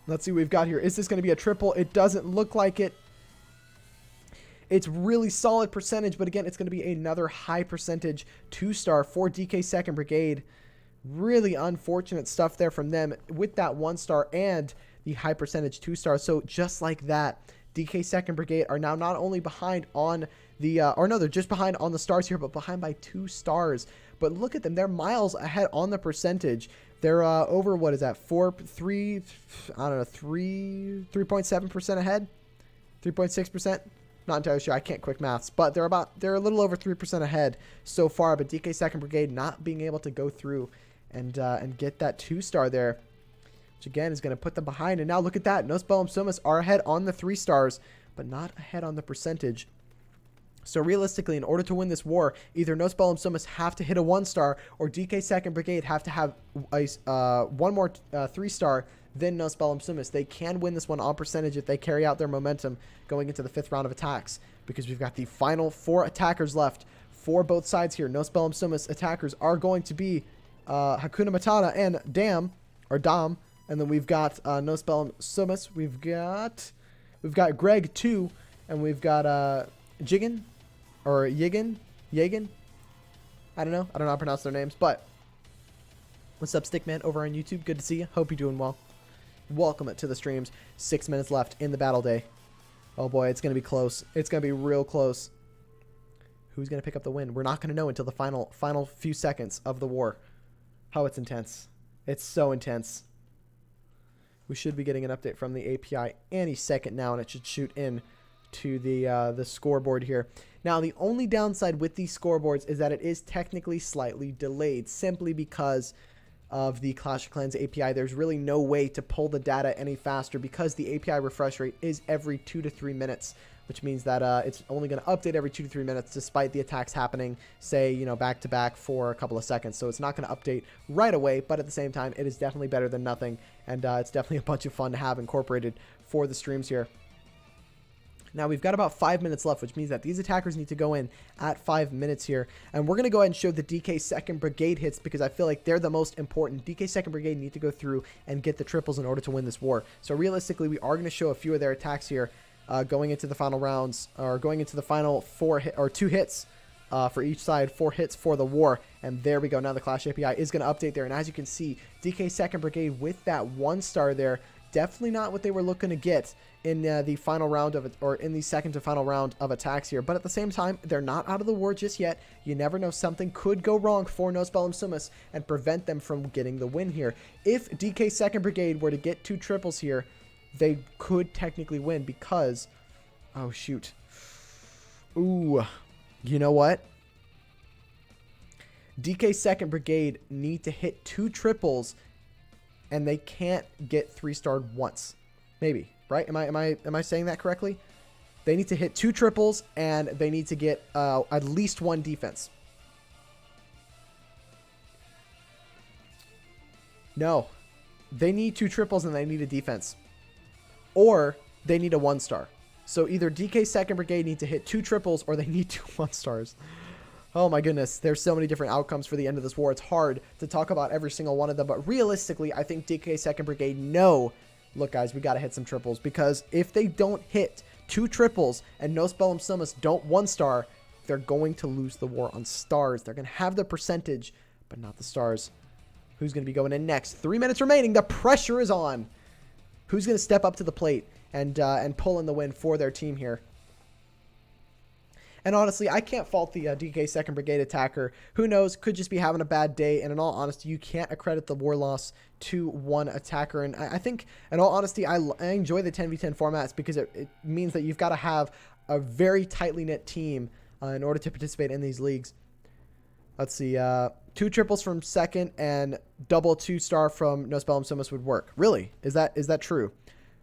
Let's see what we've got here. Is this going to be a triple? It doesn't look like it. It's really solid percentage, but again, it's going to be another high percentage 2-star for DK 2nd Brigade. Really unfortunate stuff there from them with that 1-star and the high percentage 2-star. So just like that, DK 2nd Brigade are now not only behind on the, or no, they're just behind on the stars here, but behind by 2 stars. But look at them. They're miles ahead on the percentage. They're over, what is that, 3.7% ahead? 3.6%? Not entirely sure. I can't quick maths, but they're a little over 3% ahead so far. But DK 2nd Brigade not being able to go through and get that 2-star there, which again is going to put them behind. And now look at that. NosBellumSumus are ahead on the 3 stars, but not ahead on the percentage. So realistically, in order to win this war, either NosBellumSumus have to hit a 1-star, or DK 2nd Brigade have to have one more 3-star than NosBellumSumus. They can win this one on percentage if they carry out their momentum going into the 5th round of attacks, because we've got the final 4 attackers left for both sides here. NosBellumSumus attackers are going to be Hakuna Matata and Dam, and then we've got NosBellumSumus. We've got Greg 2, and we've got Jigen or Yigin. I don't know how to pronounce their names, but what's up, Stickman over on YouTube? Good to see you. Hope you're doing well. Welcome to the streams. 6 minutes left in the battle day. Oh boy, it's going to be close. It's going to be real close. Who's going to pick up the win? We're not going to know until the final few seconds of the war. How it's intense. It's so intense. We should be getting an update from the API any second now, and it should shoot in to the scoreboard here. Now, the only downside with these scoreboards is that it is technically slightly delayed, simply because of the Clash of Clans API. There's really no way to pull the data any faster because the API refresh rate is every 2 to 3 minutes, which means that it's only going to update every 2 to 3 minutes despite the attacks happening, say, back to back for a couple of seconds. So it's not going to update right away, but at the same time, it is definitely better than nothing, and it's definitely a bunch of fun to have incorporated for the streams here. Now we've got about 5 minutes left, which means that these attackers need to go in at 5 minutes here. And we're going to go ahead and show the DK 2nd Brigade hits because I feel like they're the most important. DK 2nd Brigade need to go through and get the triples in order to win this war. So realistically, we are going to show a few of their attacks here going into the final rounds, or going into the final 2 hits for each side, 4 hits for the war. And there we go. Now the Clash API is going to update there. And as you can see, DK 2nd Brigade with that 1-star there, definitely not what they were looking to get in the final round of it, or in the second to final round of attacks here. But at the same time, they're not out of the war just yet. You never know, something could go wrong for NosBellumSumus and prevent them from getting the win here. If DK 2nd Brigade were to get 2 triples here, they could technically win because, oh shoot, ooh, you know what? DK 2nd Brigade need to hit 2 triples, and they can't get 3-starred once. Maybe, right? Am I saying that correctly? They need to hit 2 triples, and they need to get at least 1 defense. No, they need 2 triples and they need a defense, or they need a 1-star. So either DK 2nd Brigade need to hit 2 triples, or they need 2 1-stars. Oh my goodness, there's so many different outcomes for the end of this war. It's hard to talk about every single one of them, but realistically, I think DK 2nd Brigade know, look guys, we got to hit some triples, because if they don't hit 2 triples and NosBellumSumus don't 1-star, they're going to lose the war on stars. They're going to have the percentage, but not the stars. Who's going to be going in next? 3 minutes remaining. The pressure is on. Who's going to step up to the plate and pull in the win for their team here? And honestly, I can't fault the DK 2nd Brigade attacker. Who knows? Could just be having a bad day. And in all honesty, you can't accredit the war loss to one attacker. And I think, in all honesty, I enjoy the 10v10 formats because it means that you've got to have a very tightly knit team in order to participate in these leagues. Let's see. 2 triples from 2nd and double 2-star from NosBellumSumus would work. Really? Is that true?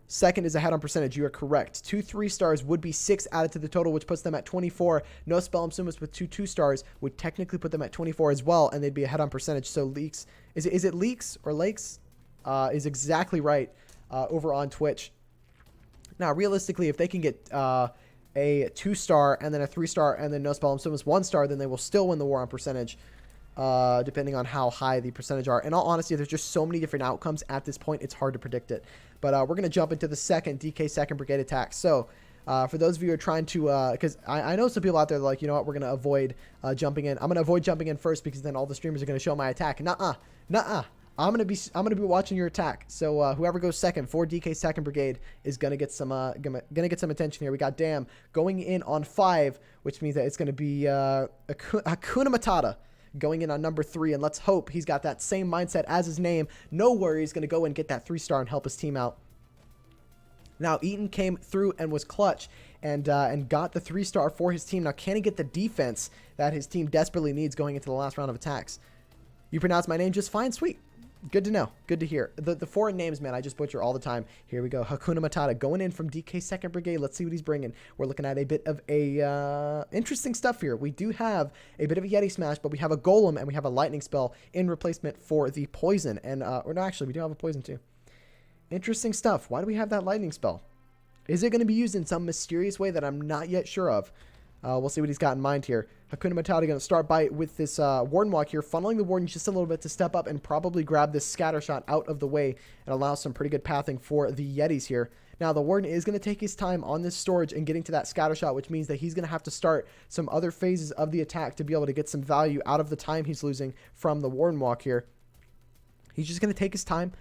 2nd is ahead on percentage. You are correct. 2 3-stars would be 6 added to the total, which puts them at 24. NosBellumSumus with 2 2-stars would technically put them at 24 as well, and they'd be ahead on percentage. So Leaks, is it Leaks or Lakes? Is exactly right over on Twitch. Now, realistically, if they can get a 2-star and then a 3-star and then NosBellumSumus 1-star, then they will still win the war on percentage. Depending on how high the percentage are. In all honesty, there's just so many different outcomes at this point, it's hard to predict it. But we're going to jump into the second DK 2nd Brigade attack. So for those of you who are trying to, because I know some people out there are like, you know what, we're going to avoid jumping in. I'm going to avoid jumping in first because then all the streamers are going to show my attack. Nuh-uh. I'm going to be watching your attack. So whoever goes second for DK 2nd Brigade is going to get some attention here. We got Dam going in on 5, which means that it's going to be Hakuna Matata going in on number 3, and let's hope he's got that same mindset as his name. No worry, he's going to go and get that 3-star and help his team out. Now, Eaton came through and was clutch and got the 3-star for his team. Now, can he get the defense that his team desperately needs going into the last round of attacks? You pronounce my name just fine? Sweet. Good to know. Good to hear. The foreign names, man, I just butcher all the time. Here we go. Hakuna Matata going in from DK 2nd Brigade. Let's see what he's bringing. We're looking at a bit of a interesting stuff here. We do have a bit of a Yeti Smash, but we have a Golem and we have a Lightning Spell in replacement for the Poison. And, or no, actually, we do have a Poison too. Interesting stuff. Why do we have that Lightning Spell? Is it going to be used in some mysterious way that I'm not yet sure of? We'll see what he's got in mind here. Hakuna Matata going to start with this Warden Walk here, funneling the Warden just a little bit to step up and probably grab this Scatter Shot out of the way and allow some pretty good pathing for the Yetis here. Now, the Warden is going to take his time on this storage and getting to that Scatter Shot, which means that he's going to have to start some other phases of the attack to be able to get some value out of the time he's losing from the Warden Walk here. He's just going to take his time,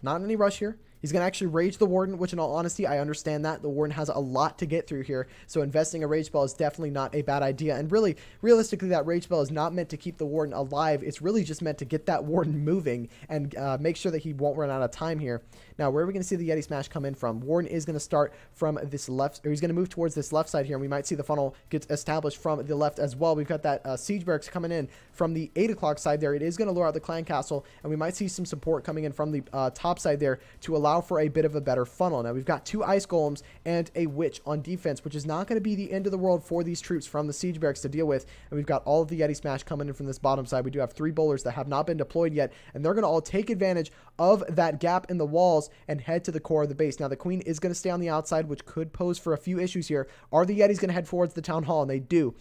not in any rush here. He's going to actually Rage the Warden, which in all honesty, I understand that. The Warden has a lot to get through here, so investing a Rage Spell is definitely not a bad idea. And really, realistically, that Rage Spell is not meant to keep the Warden alive. It's really just meant to get that Warden moving and make sure that he won't run out of time here. Now, where are we going to see the Yeti Smash come in from? Warden is going to start from this left, or he's going to move towards this left side here, and we might see the funnel get established from the left as well. We've got that Siege Barracks coming in from the 8 o'clock side there. It is going to lure out the Clan Castle, and we might see some support coming in from the top side there to allow allow for a bit of a better funnel. Now, we've got 2 ice golems and a witch on defense, which is not going to be the end of the world for these troops from the siege barracks to deal with. And we've got all of the Yeti Smash coming in from this bottom side. We do have 3 bowlers that have not been deployed yet, and they're going to all take advantage of that gap in the walls and head to the core of the base. Now, the queen is going to stay on the outside, which could pose for a few issues here. Are the Yetis going to head towards the town hall? And they do.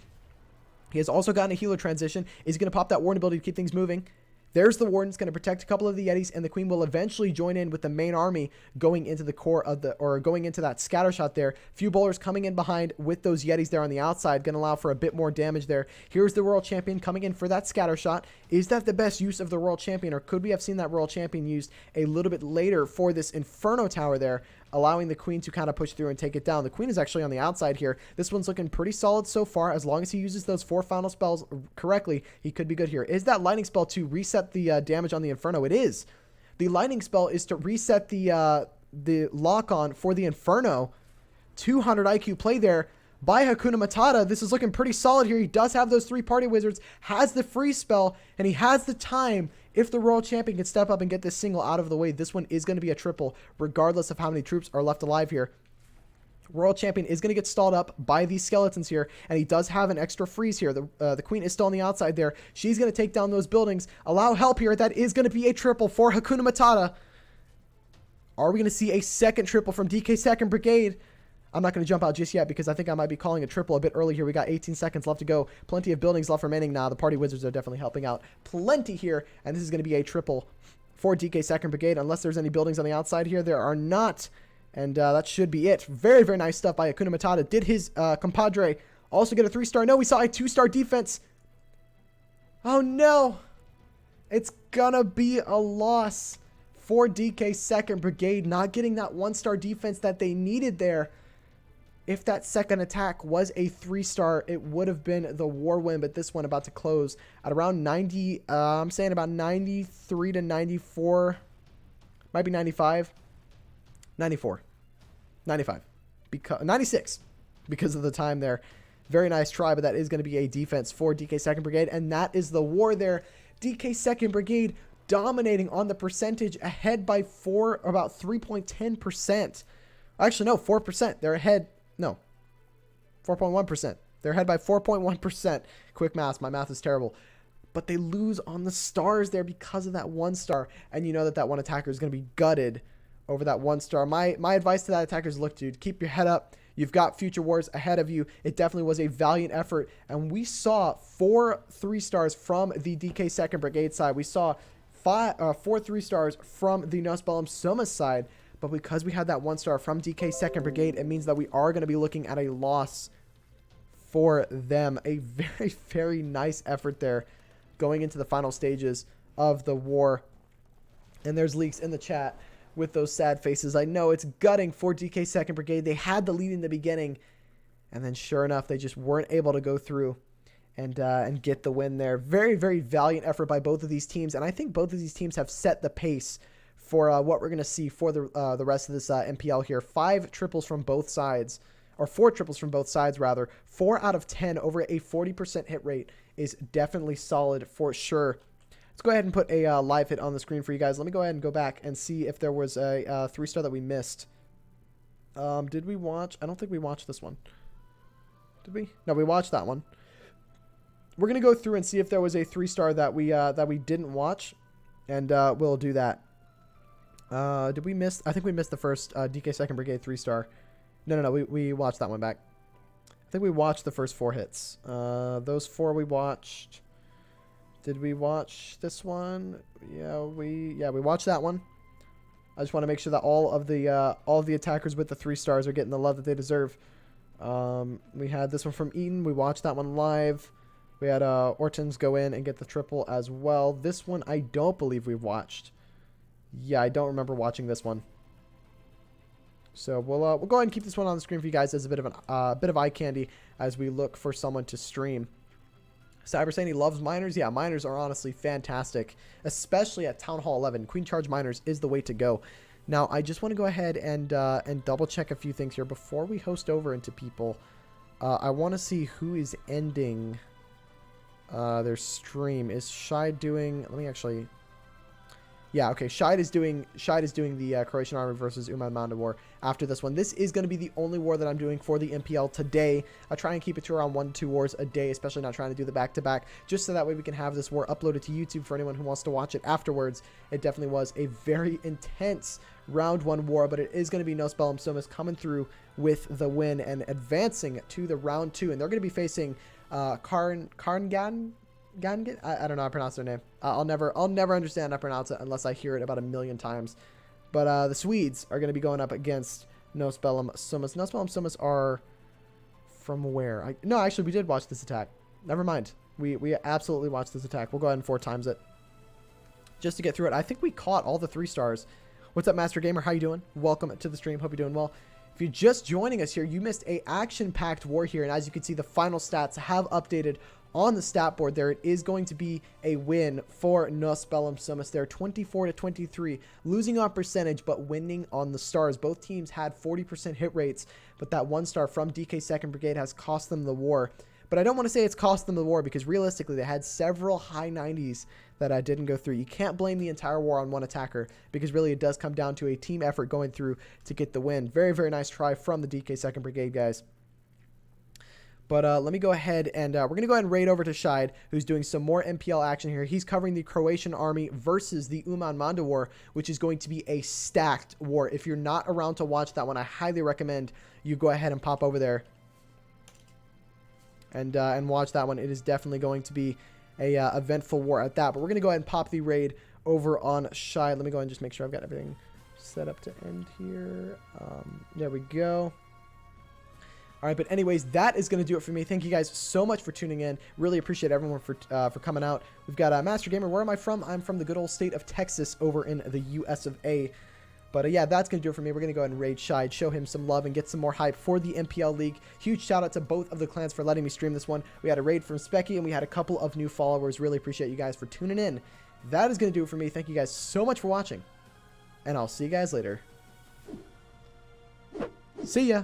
He has also gotten a healer transition. Is he going to pop that warden ability to keep things moving? There's the warden. It's going to protect a couple of the Yetis, and the queen will eventually join in with the main army going into the core of the, or going into that scatter shot there. Few bowlers coming in behind with those Yetis there on the outside, going to allow for a bit more damage there. Here's the Royal Champion coming in for that scatter shot. Is that the best use of the Royal Champion, or could we have seen that Royal Champion used a little bit later for this Inferno Tower there, allowing the queen to kind of push through and take it down? The queen is actually on the outside here. This one's looking pretty solid so far. As long as he uses those 4 final spells correctly, he could be good here. Is that lightning spell to reset the damage on the Inferno? It is. The lightning spell is to reset the lock on for the Inferno. 200 IQ play there by Hakuna Matata. This is looking pretty solid here. He does have those 3 party wizards, has the free spell, and he has the time. If the Royal Champion can step up and get this single out of the way, this one is going to be a triple, regardless of how many troops are left alive here. Royal Champion is going to get stalled up by these skeletons here, and he does have an extra freeze here. The queen is still on the outside there. She's going to take down those buildings. Allow help here. That is going to be a triple for Hakuna Matata. Are we going to see a second triple from DK 2nd Brigade? I'm not going to jump out just yet because I think I might be calling a triple a bit early here. We got 18 seconds left to go. Plenty of buildings left remaining now. The party wizards are definitely helping out plenty here, and this is going to be a triple for DK 2nd Brigade, unless there's any buildings on the outside here. There are not, and that should be it. Very, very nice stuff by Hakuna Matata. Did his compadre also get a 3-star? No, we saw a 2-star defense. Oh, no. It's going to be a loss for DK 2nd Brigade, not getting that 1-star defense that they needed there. If that second attack was a 3-star, it would have been the war win, but this one about to close at around 90, I'm saying about 93 to 94, might be 95, 94, 95, 96, because of the time there. Very nice try, but that is going to be a defense for DK 2nd Brigade, and that is the war there. DK 2nd Brigade dominating on the percentage, ahead by about 3.10%. Actually, no, 4%. They're ahead. No, 4.1%. They're ahead by 4.1%. Quick math. My math is terrible. But they lose on the stars there because of that 1-star. And you know that that one attacker is going to be gutted over that 1-star. My advice to that attacker is, look, dude, keep your head up. You've got future wars ahead of you. It definitely was a valiant effort. And we saw 4 3-stars from the DK 2nd Brigade side. We saw 4 3-stars from the NosBellumSumus side. But because we had that 1-star from DK 2nd Brigade, it means that we are going to be looking at a loss for them. A very, very nice effort there going into the final stages of the war. And there's leaks in the chat with those sad faces. I know it's gutting for DK 2nd Brigade. They had the lead in the beginning. And then sure enough, they just weren't able to go through and get the win there. Very, very valiant effort by both of these teams. And I think both of these teams have set the pace for what we're going to see for the rest of this MPL here. 5 triples from both sides, or 4 triples from both sides, rather. 4 out of 10 over a 40% hit rate is definitely solid for sure. Let's go ahead and put a live hit on the screen for you guys. Let me go ahead and go back and see if there was a 3-star that we missed. Did we watch? I don't think we watched this one. Did we? No, we watched that one. We're going to go through and see if there was a 3-star that we didn't watch, and we'll do that. Did we miss? I think we missed the first DK 2nd Brigade 3-star. No, we watched that one back. I think we watched the first 4 hits. Those 4 we watched. Did we watch this one? Yeah, we watched that one. I just want to make sure that all of the attackers with the 3-stars are getting the love that they deserve. We had this one from Eaton. We watched that one live. We had Ortons go in and get the triple as well. This one I don't believe we've watched. Yeah, I don't remember watching this one. So we'll go ahead and keep this one on the screen for you guys as a bit of eye candy as we look for someone to stream. Cyber saying he loves miners. Yeah, miners are honestly fantastic, especially at Town Hall 11. Queen Charge miners is the way to go. Now, I just want to go ahead and double check a few things here before we host over into people. I want to see who is ending their stream. Is Shy doing? Let me actually. Yeah, okay. Shide is doing the Croatian Army versus Uman Manda War after this one. This is going to be the only war that I'm doing for the MPL today. I try and keep it to around 1 to 2 wars a day, especially not trying to do the back-to-back, just so that way we can have this war uploaded to YouTube for anyone who wants to watch it afterwards. It definitely was a very intense round 1 war, but it is going to be NosBellumSumus coming through with the win and advancing to the round 2, and they're going to be facing Karngan. I don't know how to pronounce their name. I'll never understand how to pronounce it unless I hear it about 1,000,000 times. But the Swedes are going to be going up against NosBellumSumus. NosBellumSumus are from where? No, actually, we did watch this attack. Never mind. We absolutely watched this attack. We'll go ahead and 4 times it just to get through it. I think we caught all the 3 stars. What's up, Master Gamer? How you doing? Welcome to the stream. Hope you're doing well. If you're just joining us here, you missed a action-packed war here, and as you can see, the final stats have updated on the stat board there. It is going to be a win for NosBellumSumus. They're 24 to 23, losing on percentage, but winning on the stars. Both teams had 40% hit rates, but that 1 star from DK 2nd Brigade has cost them the war. But I don't want to say it's cost them the war because realistically, they had several high 90s that didn't go through. You can't blame the entire war on one attacker because really it does come down to a team effort going through to get the win. Very, very nice try from the DK 2nd Brigade, guys. But let me go ahead and we're going to go ahead and raid over to Shide, who's doing some more MPL action here. He's covering the Croatian army versus the Uman Manda War, which is going to be a stacked war. If you're not around to watch that one, I highly recommend you go ahead and pop over there and watch that one. It is definitely going to be a eventful war at that. But we're going to go ahead and pop the raid over on Shide. Let me go ahead and just make sure I've got everything set up to end here. There we go. All right, but anyways, that is going to do it for me. Thank you guys so much for tuning in. Really appreciate everyone for coming out. We've got Master Gamer. Where am I from? I'm from the good old state of Texas over in the US of A. But yeah, that's going to do it for me. We're going to go ahead and raid Shide, show him some love, and get some more hype for the MPL League. Huge shout out to both of the clans for letting me stream this one. We had a raid from Specky, and we had a couple of new followers. Really appreciate you guys for tuning in. That is going to do it for me. Thank you guys so much for watching, and I'll see you guys later. See ya.